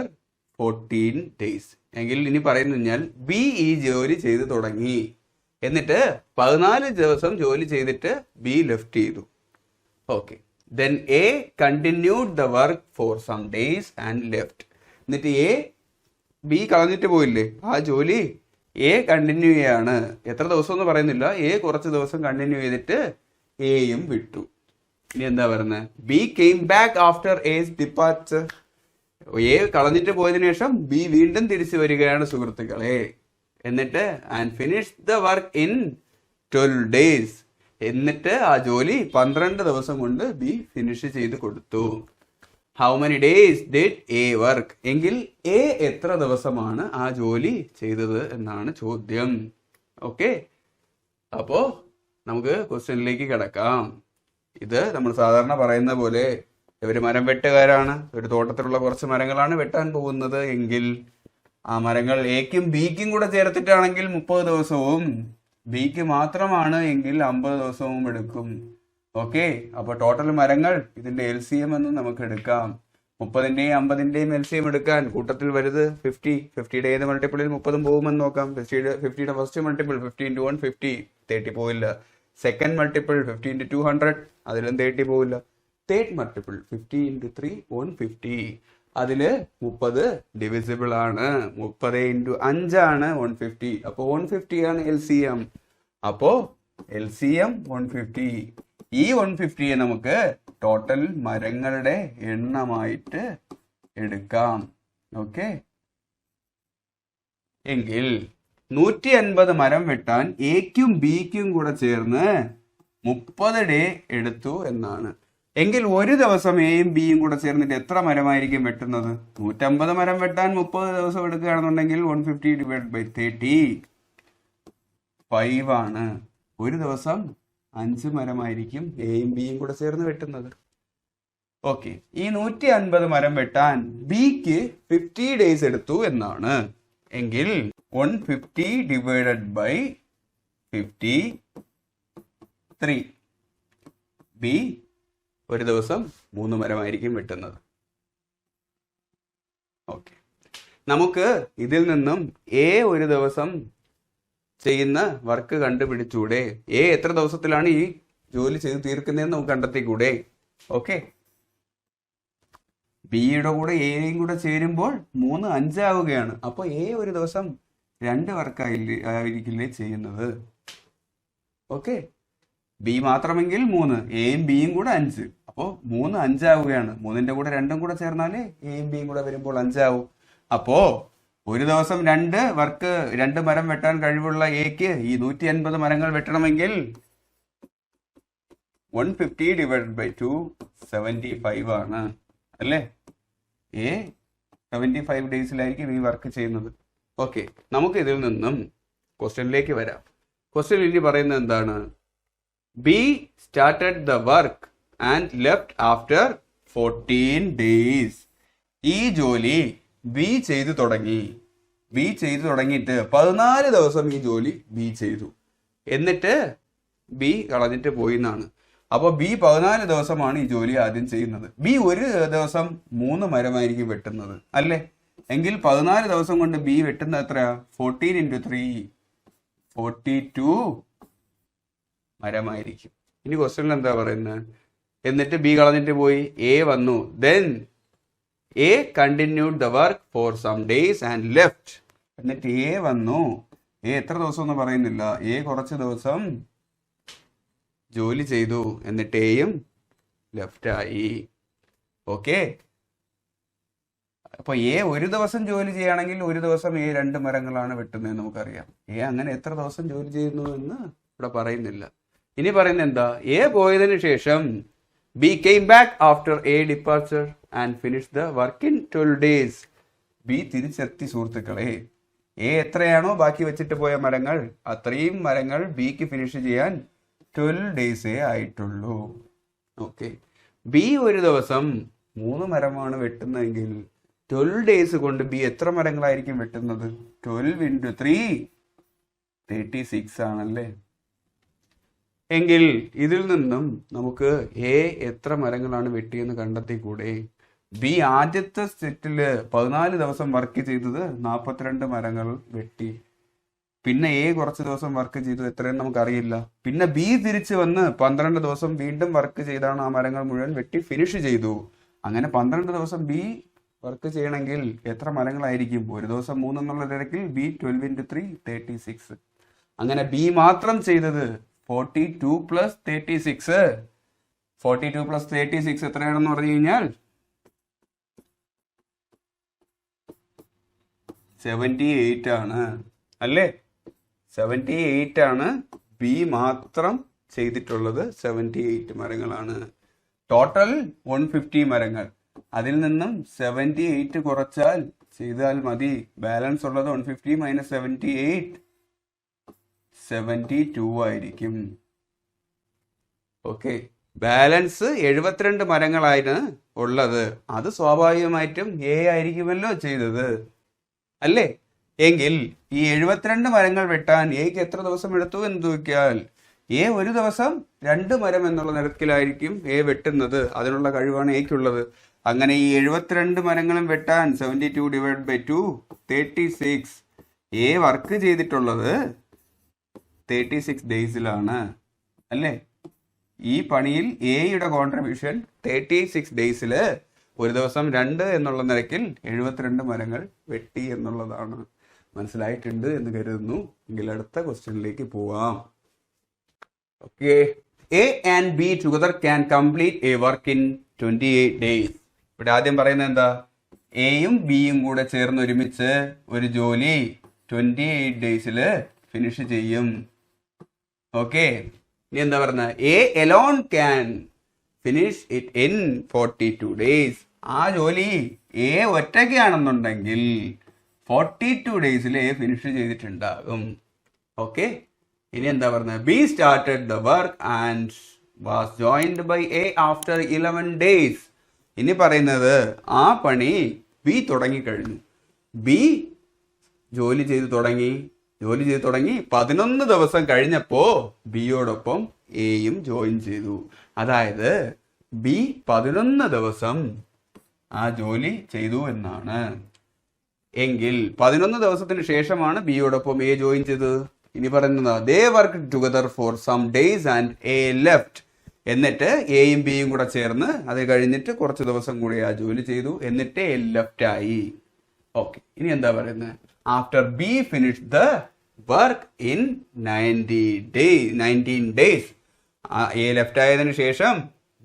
A: 14 days. എങ്കിൽ ഇനി പറയുന്നു കഴിഞ്ഞാൽ ബി ഈ ജോലി ചെയ്ത് തുടങ്ങി, എന്നിട്ട് 14 ദിവസം ജോലി ചെയ്തിട്ട് ബി ലെഫ്റ്റ് ചെയ്തു. Okay, then A continued the work for some days and left. എന്നിട്ട് എ ബി കളഞ്ഞിട്ട് പോയില്ലേ, ആ ജോലി എ കണ്ടിന്യൂ ചെയ്യാണ്. എത്ര ദിവസം എന്ന് പറയുന്നില്ല, എ കുറച്ച് ദിവസം കണ്ടിന്യൂ ചെയ്തിട്ട് എയും വിട്ടു. ഇനി എന്താ പറയുന്നത്? B came back after S departure. A കളഞ്ഞിട്ട് പോയതിനു ശേഷം ബി വീണ്ടും തിരിച്ചു വരികയാണ് സുഹൃത്തുക്കളെ. എന്നിട്ട് and finish the work in 12 days. എന്നിട്ട് ആ ജോലി 12 ദിവസം കൊണ്ട് ബി ഫിനിഷ് ചെയ്ത് കൊടുത്തു. How many days did A work? എങ്കിൽ എ എത്ര ദിവസമാണ് ആ ജോലി ചെയ്തത് എന്നാണ് ചോദ്യം. ഓക്കെ, അപ്പോ നമുക്ക് ക്വസ്റ്റ്യനിലേക്ക് കിടക്കാം. ഇത് നമ്മൾ സാധാരണ പറയുന്ന പോലെ ഇവര് മരം വെട്ടുകാരാണ്. ഒരു തോട്ടത്തിലുള്ള കുറച്ച് മരങ്ങളാണ് വെട്ടാൻ പോകുന്നത് എങ്കിൽ ആ മരങ്ങൾ എക്കും ബിക്കും കൂടെ ചേർത്തിട്ടാണെങ്കിൽ 30 ദിവസവും, ബിക്ക് മാത്രമാണ് എങ്കിൽ 50 ദിവസവും എടുക്കും. ഓക്കെ, അപ്പൊ ടോട്ടൽ മരങ്ങൾ ഇതിന്റെ LCM എന്ന് നമുക്ക് എടുക്കാം. 30ന്റെയും 50ന്റെയും LCM എടുക്കാൻ കൂട്ടത്തിൽ വരുത് 50. 50യുടെ ഏത് മൾട്ടിപ്പിളിൽ 30 പോകുമെന്ന് നോക്കാം. 50യുടെ ഫസ്റ്റ് മൾട്ടിപ്പിൾ 50 into 1 50, 30 പോയില്ല. സെക്കൻഡ് മൾട്ടിപ്പിൾ 50 into 200, അതിലും 30 പോവില്ല. തേർഡ് മൾട്ടിപ്പിൾ 50 into 3 150, അതില് 30 ഡിവിസിബിൾ ആണ്. 30 into 5 ആണ് 150. അപ്പൊ 150 ആണ് LCM. അപ്പോ LCM 150. ഈ 150യെ നമുക്ക് ടോട്ടൽ മരങ്ങളുടെ എണ്ണമായിട്ട് എടുക്കാം. ഓക്കെ, എങ്കിൽ 150 മരം വെട്ടാൻ എക്കും ബിക്കും കൂടെ ചേർന്ന് 30 ഡേ എടുത്തു എന്നാണ്. എങ്കിൽ ഒരു ദിവസം എയും ബിയും കൂടെ ചേർന്നിട്ട് എത്ര മരമായിരിക്കും വെട്ടുന്നത്? 150 മരം വെട്ടാൻ 30 ദിവസം എടുക്കുകയാണെന്നുണ്ടെങ്കിൽ 150 ഡിവൈഡ് ബൈ 30 5 ആണ്. ഒരു ദിവസം 5 മരമായിരിക്കും എയും ബിയും കൂടെ ചേർന്ന് വെട്ടുന്നത്. ഓക്കെ, ഈ 150 മരം വെട്ടാൻ ബിക്ക് 50 days എടുത്തു എന്നാണ്. എങ്കിൽ 150 ഡിവൈഡഡ് ബൈ 53. ബി ഒരു ദിവസം 3 മരമായിരിക്കും വെട്ടുന്നത്. ഓക്കെ, നമുക്ക് ഇതിൽ നിന്നും എ ഒരു ദിവസം ചെയ്യുന്ന വർക്ക് കണ്ടുപിടിച്ചൂടെ? എ എത്ര ദിവസത്തിലാണ് ഈ ജോലി ചെയ്ത് തീർക്കുന്നതെന്ന് നമുക്ക് കണ്ടെത്തിക്കൂടെ? ഓക്കെ, ബിയുടെ കൂടെ എയും കൂടെ ചേരുമ്പോൾ 3 5 ആവുകയാണ്. അപ്പോൾ എ ഒരു ദിവസം 2 വർക്കായിരിക്കില്ലേ ചെയ്യുന്നത്? ഓക്കെ, ബി മാത്രമെങ്കിൽ 3, എയും ബിയും കൂടെ 5. അപ്പോൾ 3 5 ആവുകയാണ്. 3ന്റെ കൂടെ 2ഉം കൂടെ ചേർന്നാലേ എയും ബിയും കൂടെ വരുമ്പോൾ 5 ആവും. അപ്പോ ഒരു ദിവസം 2 മരം വെട്ടാൻ കഴിവുള്ള എക്ക് ഈ 150 മരങ്ങൾ വെട്ടണമെങ്കിൽ 150 ഡിവൈഡ് ബൈ 2 75 ആണ് അല്ലേ? എ 75 ഡേയ്സിലായിരിക്കും ഈ വർക്ക് ചെയ്യുന്നത്. ഓക്കെ, നമുക്ക് ഇതിൽ നിന്നും ക്വസ്റ്റ്യനിലേക്ക് വരാം. ക്വസ്റ്റ്യൻ ഇനി പറയുന്നത് എന്താണ്? B started the work and left after 14 days. ഈ ജോലി ബി ചെയ്തു തുടങ്ങി. ബി ചെയ്തു തുടങ്ങിയിട്ട് 14 ദിവസം ഈ ജോലി ബി ചെയ്തു. എന്നിട്ട് ബി കളഞ്ഞിട്ട് പോയി എന്നാണ്. അപ്പൊ ബി 14 ദിവസമാണ് ഈ ജോലി ആദ്യം ചെയ്യുന്നത്. ബി ഒരു ദിവസം 3 മരമായിരിക്കും വെട്ടുന്നത് അല്ലേ? എങ്കിൽ 14 ദിവസം കൊണ്ട് ബി വെട്ടുന്നത് എത്രയാ? 14 into 3 42 മരമായിരിക്കും. ഇനി ക്വസ്റ്റ്യനിൽ എന്താ പറയുന്നത്? എന്നിട്ട് ബി കളഞ്ഞിട്ട് പോയി, എ വന്നു. Then A continued the work for some days and left. എന്നിട്ട് എ വന്നു. എ എത്ര ദിവസം എന്ന് പറയുന്നില്ല. എ കുറച്ച് ദിവസം ജോലി ചെയ്തു, എന്നിട്ട് എയും ലെഫ്റ്റായി. ഓക്കെ, അപ്പൊ എ ഒരു ദിവസം ജോലി ചെയ്യുകയാണെങ്കിൽ ഒരു ദിവസം എ 2 മരങ്ങളാണ് വെട്ടുന്നത് നമുക്കറിയാം. എ അങ്ങനെ എത്ര ദിവസം ജോലി ചെയ്യുന്നു എന്ന് ഇവിടെ പറയുന്നില്ല. ഇനി പറയുന്നത് എന്താ? എ പോയതിനു ശേഷം B came back after A departure and finish the work in 12 days. B തിരിച്ചെത്തി സുഹൃത്തുക്കളെ. എ എത്രയാണോ ബാക്കി വെച്ചിട്ട് പോയ മരങ്ങൾ, അത്രയും മരങ്ങൾ ബിക്ക് ഫിനിഷ് ചെയ്യാൻ 12 days ആയിട്ടുള്ളൂ. ഓക്കെ, ബി ഒരു ദിവസം 3 മരമാണ് വെട്ടുന്നതെങ്കിൽ 12 days കൊണ്ട് ബി എത്ര മരങ്ങളായിരിക്കും വെട്ടുന്നത്? 12 into 3 36 ആണല്ലേ. എങ്കിൽ ഇതിൽ നിന്നും നമുക്ക് എ എത്ര മരങ്ങളാണ് വെട്ടിയെന്ന് കണ്ടെത്തിക്കൂടെ? ബി ആദ്യത്തെ സെറ്റില് 14 ദിവസം വർക്ക് ചെയ്തത് 42 മരങ്ങൾ വെട്ടി. പിന്നെ എ കുറച്ച് ദിവസം വർക്ക് ചെയ്തു, എത്രയെന്ന് നമുക്കറിയില്ല. പിന്നെ ബി തിരിച്ചു വന്ന് 12 ദിവസം വീണ്ടും വർക്ക് ചെയ്താണ് ആ മരങ്ങൾ മുഴുവൻ വെട്ടി ഫിനിഷ് ചെയ്തു. അങ്ങനെ 12 ദിവസം ബി വർക്ക് ചെയ്യണമെങ്കിൽ എത്ര മരങ്ങളായിരിക്കും? ഒരു ദിവസം 3 എന്നുള്ള നിരക്കിൽ ബി 12 into 3 36. അങ്ങനെ ബി മാത്രം ചെയ്തത് 42 plus 36. 42 plus 36 എത്രയാണെന്ന് പറഞ്ഞു കഴിഞ്ഞാൽ 78 ആണ് അല്ലേ? 78 ആണ് ബി മാത്രം ചെയ്തിട്ടുള്ളത്. 78 മരങ്ങളാണ്. ടോട്ടൽ 150 മരങ്ങൾ. അതിൽ നിന്നും 78 കുറച്ചാൽ ചെയ്താൽ മതി. ബാലൻസ് ഉള്ളത് 150 മൈനസ് 78 72 ആയിരിക്കും. ഓക്കെ, ബാലൻസ് 72 മരങ്ങളാണ് ഉള്ളത്. അത് സ്വാഭാവികമായിട്ടും എ ആയിരിക്കുമല്ലോ ചെയ്തത് അല്ലേ? എങ്കിൽ ഈ 72 മരങ്ങൾ വെട്ടാൻ എക്ക് എത്ര ദിവസം എടുത്തു എന്ന് ചോദിച്ചാൽ എ ഒരു ദിവസം 2 മരം എന്നുള്ള നിരക്കിലായിരിക്കും എ വെട്ടുന്നത്. അതിനുള്ള കഴിവാണ് എക്കുള്ളത്. അങ്ങനെ ഈ 72 മരങ്ങളും വെട്ടാൻ 72 divided by 2 36. എ വർക്ക് ചെയ്തിട്ടുള്ളത് 36 ഡേയ്സിലാണ് അല്ലേ? ഈ പണിയിൽ എയുടെ കോൺട്രിബ്യൂഷൻ 36 ഡേയ്സിൽ ഒരു ദിവസം 2 എന്നുള്ള നിരക്കിൽ 72 മരങ്ങൾ വെട്ടി എന്നുള്ളതാണ്. മനസ്സിലായിട്ടുണ്ട് എന്ന് കരുതുന്നു. എങ്കിൽ അടുത്ത ക്വസ്റ്റ്യനിലേക്ക് പോവാം. Okay, A and B together can complete A work in 28 days. ഇവിടെ ആദ്യം പറയുന്നത് എന്താ? എയും ബിയും കൂടെ ചേർന്ന് ഒരുമിച്ച് ഒരു ജോലി 28 ഡേയ്സിൽ ഫിനിഷ് ചെയ്യും. ഓക്കെ, ഇനി എന്താ പറഞ്ഞ? A Elon can finish it in 42 days. ആ ജോലി എ ഒറ്റയ്ക്കാണെന്നുണ്ടെങ്കിൽ 42 ഡേയ്സിൽ എ ഫിനിഷ് ചെയ്തിട്ടുണ്ടാകും. ഓക്കെ, ഇനി എന്താ പറഞ്ഞത്? B started the work and was joined by A after 11 days. ഇനി പറയുന്നത് ആ പണി ബി തുടങ്ങിക്കഴിഞ്ഞു. ബി ജോലി ചെയ്ത് തുടങ്ങി 11 ദിവസം കഴിഞ്ഞപ്പോ ബിയോടൊപ്പം എയും ജോയിൻ ചെയ്തു. അതായത് ബി 11 ദിവസം ആ ജോലി ചെയ്തു എന്നാണ്. എങ്കിൽ 11 ദിവസത്തിന് ശേഷമാണ് ബിയോടൊപ്പം എ ജോയിൻ ചെയ്തത്. ഇനി പറയുന്നത് they work together for some days and A left. എന്നിട്ട് എയും ബിയും കൂടെ ചേർന്ന് അത് കഴിഞ്ഞിട്ട് കുറച്ച് ദിവസം കൂടി ആ ജോലി ചെയ്തു, എന്നിട്ട് എ ലെഫ്റ്റ് ആയി. ഓക്കെ, ഇനി എന്താ പറയുന്നത്? After B finish the work in 19 days. A left ആയതിനു ശേഷം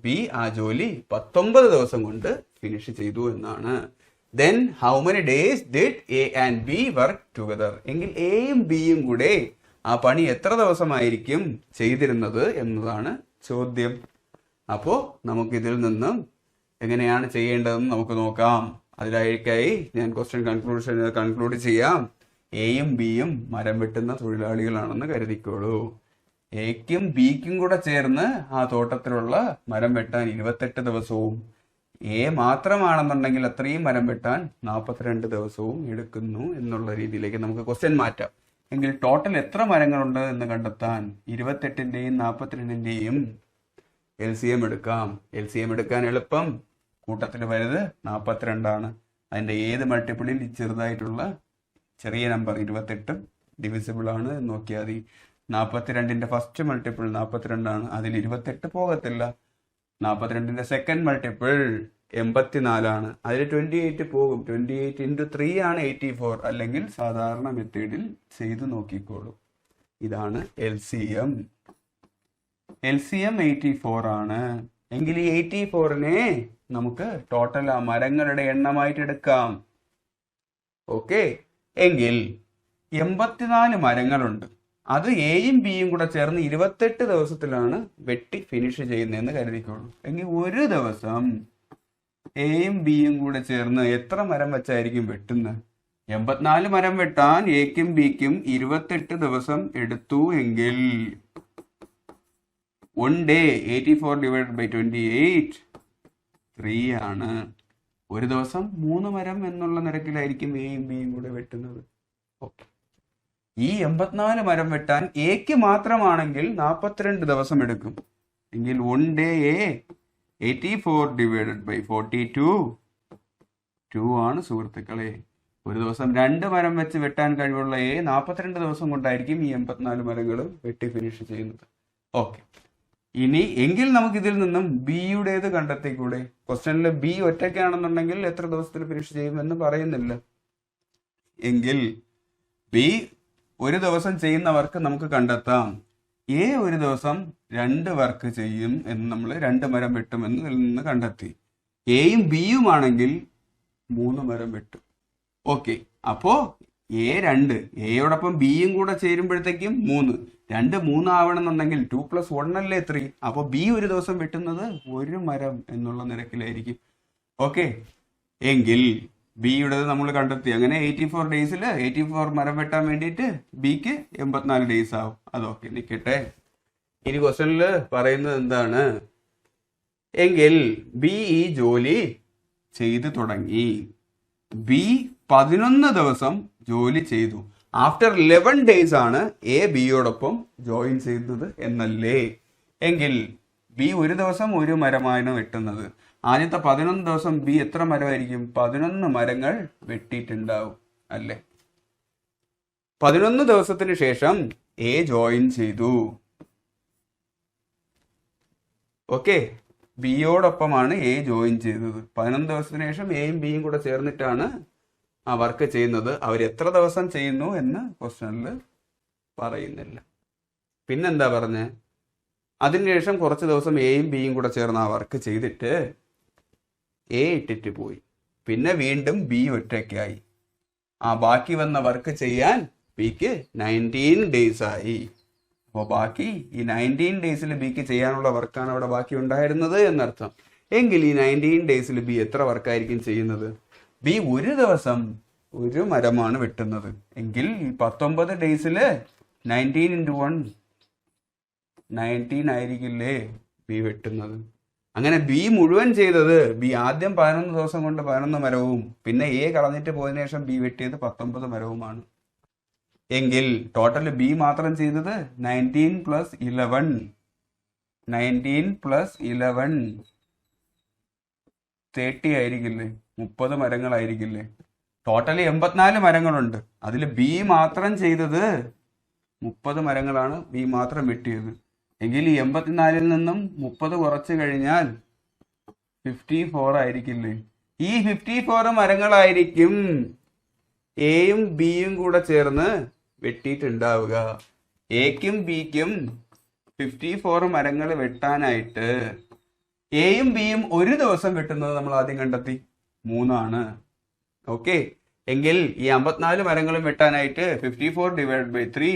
A: ബി ആ ജോലി 19 ദിവസം കൊണ്ട് ഫിനിഷ് ചെയ്തു എന്നാണ്. Then how many days did A and B work together? എങ്കിൽ എയും ബിയും കൂടെ ആ പണി എത്ര ദിവസമായിരിക്കും ചെയ്തിരുന്നത് എന്നതാണ് ചോദ്യം. അപ്പോൾ നമുക്കിതിൽ നിന്നും എങ്ങനെയാണ് ചെയ്യേണ്ടതെന്ന് നമുക്ക് നോക്കാം. അതിനായി ഞാൻ ക്വസ്റ്റ്യൻ കൺക്ലൂഡ് ചെയ്യാം. എയും ബിയും മരം വെട്ടുന്ന തൊഴിലാളികളാണെന്ന് കരുതിക്കോളൂ. എക്കും ബിക്കും കൂടെ ചേർന്ന് ആ തോട്ടത്തിലുള്ള മരം വെട്ടാൻ 28 ദിവസവും എ മാത്രമാണെന്നുണ്ടെങ്കിൽ അത്രയും മരം വെട്ടാൻ 42 ദിവസവും എടുക്കുന്നു എന്നുള്ള രീതിയിലേക്ക് നമുക്ക് ക്വസ്റ്റ്യൻ മാറ്റാം. എങ്കിൽ ടോട്ടൽ എത്ര മരങ്ങളുണ്ട് എന്ന് കണ്ടെത്താൻ 28ന്റെയും 42ന്റെയും LCM എടുക്കാം. LCM എടുക്കാൻ എളുപ്പം. കൂട്ടത്തിൽ വലുത് 42 ആണ്. അതിന്റെ ഏത് മൾട്ടിപ്പിളിൽ ചെറുതായിട്ടുള്ള ചെറിയ നമ്പർ 28 ഡിവിസിബിൾ ആണ് എന്ന് നോക്കിയാൽ മതി. 42ന്റെ ഫസ്റ്റ് മൾട്ടിപ്പിൾ 42 ആണ്. അതിൽ 28 പോകത്തില്ല. 42ന്റെ സെക്കൻഡ് മൾട്ടിപ്പിൾ 84 ആണ്. അതിൽ 28 പോകും. 28 into 3 ആണ് 84. അല്ലെങ്കിൽ സാധാരണ മെത്തേഡിൽ ചെയ്തു നോക്കിക്കോളൂ. ഇതാണ് LCM. LCM 84 ആണ്. എങ്കിൽ ഈ 84നെ നമുക്ക് ടോട്ടൽ ആ മരങ്ങളുടെ എണ്ണമായിട്ട് എടുക്കാം. ഓക്കെ, എങ്കിൽ 84 മരങ്ങളുണ്ട്. അത് എയും ബിയും കൂടെ ചേർന്ന് 28 ദിവസത്തിലാണ് വെട്ടി ഫിനിഷ് ചെയ്യുന്നതെന്ന് കരുതിക്കോളൂ. എങ്കിൽ ഒരു ദിവസം എയും ബിയും കൂടെ ചേർന്ന് എത്ര മരം വെച്ചായിരിക്കും വെട്ടുന്നത്? 84 മരം വെട്ടാൻ എക്കും ബിക്കും 28 ദിവസം എടുത്തു എങ്കിൽ 1 day 84 divided by 28 3 ആണ്. ഒരു ദിവസം 3 മരം എന്നുള്ള നിരക്കിലായിരിക്കും എയും ബിയും കൂടെ വെട്ടുന്നത്. ഓക്കെ, ഈ 84 മരം വെട്ടാൻ എക്ക് മാത്രമാണെങ്കിൽ 42 ദിവസം എടുക്കും. എങ്കിൽ 1 day 84 divided by 42 2 ആണ് സുഹൃത്തുക്കളെ. ഒരു ദിവസം 2 മരം വെച്ച് വെട്ടാൻ കഴിവുള്ള 42 ദിവസം കൊണ്ടായിരിക്കും ഈ 84 മരങ്ങളും വെട്ടി ഫിനിഷ് ചെയ്യുന്നത്. ഓക്കെ, ഇനി എങ്കിൽ നമുക്ക് ഇതിൽ നിന്നും ബിയുടേത് കണ്ടെത്തിക്കൂടെ? ക്വസ്റ്റ്യനിൽ ബി ഒറ്റയ്ക്കാണെന്നുണ്ടെങ്കിൽ എത്ര ദിവസത്തിൽ ഫിനിഷ് ചെയ്യുമെന്ന് പറയുന്നില്ല. എങ്കിൽ ബി ഒരു ദിവസം ചെയ്യുന്ന വർക്ക് നമുക്ക് കണ്ടെത്താം. എ ഒരു ദിവസം 2 വർക്ക് ചെയ്യും എന്ന് നമ്മൾ 2 മരം വെട്ടുമെന്ന് ഇതിൽ നിന്ന് കണ്ടെത്തി. എയും ബിയും ആണെങ്കിൽ 3 മരം വെട്ടും. ഓക്കെ, അപ്പോ എ 2, എയോടൊപ്പം ബിയും കൂടെ ചേരുമ്പോഴത്തേക്കും 3, 2 3 ആവണമെന്നുണ്ടെങ്കിൽ 2 + 1 അല്ലേ 3. അപ്പൊ ബി ഒരു ദിവസം വെട്ടുന്നത് 1 മരം എന്നുള്ള നിരക്കിലായിരിക്കും. ഓക്കെ, എങ്കിൽ ബിയുടേത് നമ്മൾ കണ്ടെത്തി. അങ്ങനെ 84 ഡേയ്സിൽ 84 മരം വെട്ടാൻ വേണ്ടിയിട്ട് ബിക്ക് 84 ഡേയ്സ് ആവും. അതൊക്കെ നിൽക്കട്ടെ. ഇനി ക്വസ്റ്റനിൽ പറയുന്നത് എന്താണ്? എങ്കിൽ ബി ഈ ജോലി ചെയ്തു തുടങ്ങി. ബി 11 ദിവസം ജോലി ചെയ്തു. ആഫ്റ്റർ 11 ഡേയ്സ് ആണ് എ ബിയോടൊപ്പം ജോയിൻ ചെയ്യുന്നത് എന്നല്ലേ? എങ്കിൽ ബി ഒരു ദിവസം 1 മരമാണ് വെട്ടുന്നത്. ആദ്യത്തെ 11 ദിവസം ബി എത്ര മരമായിരിക്കും? 11 മരങ്ങൾ വെട്ടിയിട്ടുണ്ടാവും അല്ലേ? 11 ദിവസത്തിന് ശേഷം എ ജോയിൻ ചെയ്തു. ഓക്കെ, ബിയോടൊപ്പമാണ് എ ജോയിൻ ചെയ്തത്. 11 ദിവസത്തിന് ശേഷം എയും ബിയും കൂടെ ചേർന്നിട്ടാണ് ആ വർക്ക് ചെയ്യുന്നത്. അവർ എത്ര ദിവസം ചെയ്യുന്നു എന്ന് ക്വസ്റ്റ്യനിൽ പറയുന്നില്ല. പിന്നെന്താ പറഞ്ഞേ? അതിനുശേഷം കുറച്ച് ദിവസം എയും ബിയും കൂടെ ചേർന്ന് ആ വർക്ക് ചെയ്തിട്ട് എ ഇട്ടിട്ട് പോയി. പിന്നെ വീണ്ടും ബി ഒറ്റയ്ക്കായി. ആ ബാക്കി വന്ന വർക്ക് ചെയ്യാൻ ബിക്ക് 19 ഡേയ്സ് ആയി. അപ്പോൾ ബാക്കി ഈ 19 ഡേയ്സിൽ ബിക്ക് ചെയ്യാനുള്ള വർക്കാണ് അവിടെ ബാക്കി ഉണ്ടായിരുന്നത് എന്നർത്ഥം. എങ്കിൽ ഈ 19 ഡേയ്സിൽ ബി എത്ര വർക്കായിരിക്കും ചെയ്യുന്നത്? ബി ഒരു ദിവസം 1 മരമാണ് വെട്ടുന്നത്. എങ്കിൽ ഈ 19 ഡേയ്സിൽ 19 × 1 19 ആയിരിക്കില്ലേ ബി വെട്ടുന്നത്? അങ്ങനെ ബി മുഴുവൻ ചെയ്തത്, ബി ആദ്യം 11 ദിവസം കൊണ്ട് 11 മരവും പിന്നെ എ കളഞ്ഞിട്ട് പോയതിനു ശേഷം ബി വെട്ടിയത് 19 മരവുമാണ്. എങ്കിൽ ടോട്ടൽ ബി മാത്രം ചെയ്തത് 19 + 11 30 ആയിരിക്കില്ലേ? 30 മരങ്ങളായിരിക്കില്ലേ? ടോട്ടൽ 84 മരങ്ങളുണ്ട്. അതിൽ ബി മാത്രം ചെയ്തത് 30 മരങ്ങളാണ് ബി മാത്രം വെട്ടിയത്. എങ്കിൽ ഈ 84-ൽ നിന്നും 30 കുറച്ച് കഴിഞ്ഞാൽ 54 ആയിരിക്കില്ലേ? ഈ 54 മരങ്ങളായിരിക്കും എയും ബിയും കൂടെ ചേർന്ന് വെട്ടിയിട്ടുണ്ടാവുക. എക്കും ബിക്കും 54 മരങ്ങൾ വെട്ടാനായിട്ട് എയും ബിയും ഒരു ദിവസം വെട്ടുന്നത് നമ്മൾ ആദ്യം കണ്ടെത്തി 3 ആണ്. ഓക്കെ, എങ്കിൽ ഈ 54 മരങ്ങളും വെട്ടാനായിട്ട് 54 divided by 3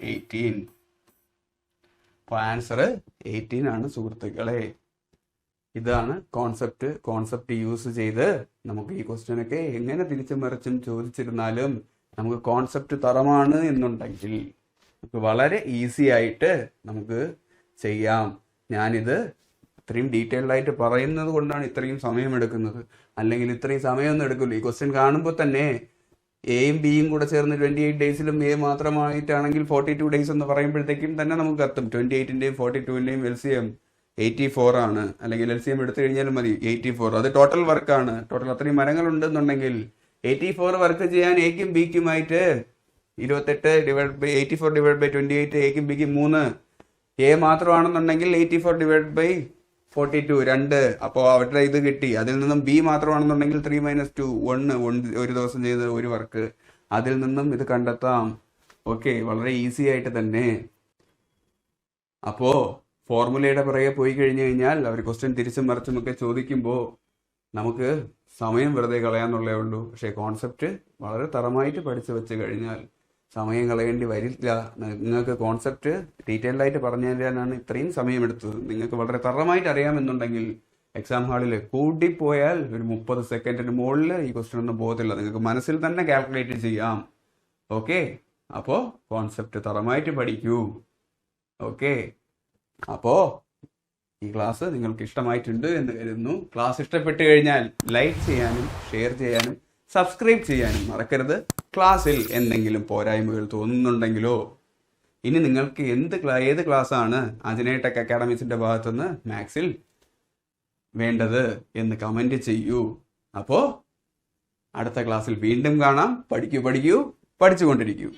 A: 18. അപ്പോൾ ആൻസർ 18 ആണ് സുഹൃത്തുക്കളെ. ഇതാണ് കോൺസെപ്റ്റ് യൂസ് ചെയ്ത് നമുക്ക് ഈ ക്വസ്റ്റ്യനൊക്കെ എങ്ങനെ തിരിച്ചും മറിച്ചും ചോദിച്ചിരുന്നാലും നമുക്ക് കോൺസെപ്റ്റ് തറമാണ് എന്നുണ്ടെങ്കിൽ നമുക്ക് വളരെ ഈസി ആയിട്ട് നമുക്ക് ചെയ്യാം. ഞാനിത് ഇത്രയും ഡീറ്റെയിൽഡ് ആയിട്ട് പറയുന്നത് കൊണ്ടാണ് ഇത്രയും സമയം എടുക്കുന്നത്. അല്ലെങ്കിൽ ഇത്രയും സമയമൊന്നും എടുക്കില്ല. ഈ ക്വസ്റ്റ്യൻ കാണുമ്പോൾ തന്നെ എയും ബിയും കൂടെ ചേർന്ന് 28 ഡേയ്സിലും എ മാത്രമായിട്ടാണെങ്കിൽ 42 ഡേയ്സ് എന്ന് പറയുമ്പോഴത്തേക്കും തന്നെ നമുക്ക് എത്തും. 28-ന്റെയും 42-ന്റെയും LCM 84 ആണ്. അല്ലെങ്കിൽ LCM എടുത്തു കഴിഞ്ഞാലും മതി 84. അത് ടോട്ടൽ വർക്കാണ്. ടോട്ടൽ അത്രയും മരങ്ങൾ ഉണ്ടെന്നുണ്ടെങ്കിൽ 84 വർക്ക് ചെയ്യാൻ എക്കും ബിക്കുമായിട്ട് 84 divided by 28 എക്കും ബിക്കും 3. എ മാത്രമാണെന്നുണ്ടെങ്കിൽ 84 divided by 42 2. അപ്പോൾ അവരുടെ ഇത് കിട്ടി. അതിൽ നിന്നും ബി മാത്രമാണെന്നുണ്ടെങ്കിൽ 3 - 2 1 ഒരു ദിവസം ചെയ്ത ഒരു വർക്ക്. അതിൽ നിന്നും ഇത് കണ്ടെത്താം. ഓക്കെ, വളരെ ഈസി ആയിട്ട് തന്നെ. അപ്പോ ഫോർമുലയുടെ പുറകെ പോയി കഴിഞ്ഞു കഴിഞ്ഞാൽ അവർ ക്വസ്റ്റ്യൻ തിരിച്ചും മറിച്ചുമൊക്കെ ചോദിക്കുമ്പോൾ നമുക്ക് സമയം വെറുതെ കളയാന്നുള്ളേ ഉള്ളൂ. പക്ഷേ കോൺസെപ്റ്റ് വളരെ തറമായിട്ട് പഠിച്ചു വെച്ച് കഴിഞ്ഞാൽ സമയം കളയേണ്ടി വരില്ല. നിങ്ങൾക്ക് കോൺസെപ്റ്റ് ഡീറ്റെയിൽഡ് ആയിട്ട് പറഞ്ഞു തരാനാണ് ഇത്രയും സമയമെടുത്തത്. നിങ്ങൾക്ക് വളരെ തറമായിട്ട് അറിയാമെന്നുണ്ടെങ്കിൽ എക്സാം ഹാളിൽ കൂട്ടിപ്പോയാൽ ഒരു 30 സെക്കൻഡിന് മുകളിൽ ഈ ക്വസ്റ്റ്യൻ ഒന്നും പോകത്തില്ല. നിങ്ങൾക്ക് മനസ്സിൽ തന്നെ കാൽക്കുലേറ്റ് ചെയ്യാം. ഓക്കെ, അപ്പോൾ കോൺസെപ്റ്റ് തറമായിട്ട് പഠിക്കൂ. ഓക്കെ, അപ്പോൾ ഈ ക്ലാസ് നിങ്ങൾക്ക് ഇഷ്ടമായിട്ടുണ്ട് എന്ന് കരുതുന്നു. ക്ലാസ് ഇഷ്ടപ്പെട്ട് കഴിഞ്ഞാൽ ലൈക്ക് ചെയ്യാനും ഷെയർ ചെയ്യാനും സബ്സ്ക്രൈബ് ചെയ്യാനും മറക്കരുത്. ക്ലാസ്സിൽ എന്തെങ്കിലും പോരായ്മകൾ തോന്നുന്നുണ്ടെങ്കിലോ ഇനി നിങ്ങൾക്ക് ഏത് ക്ലാസ്സാണ് ആഞ്ജനേയ ടെക് അക്കാഡമീസിന്റെ ഭാഗത്തുനിന്ന് മാത്സിൽ വേണ്ടത് എന്ന് കമന്റ് ചെയ്യൂ. അപ്പോൾ അടുത്ത ക്ലാസ്സിൽ വീണ്ടും കാണാം. പഠിക്കൂ പഠിച്ചുകൊണ്ടിരിക്കൂ.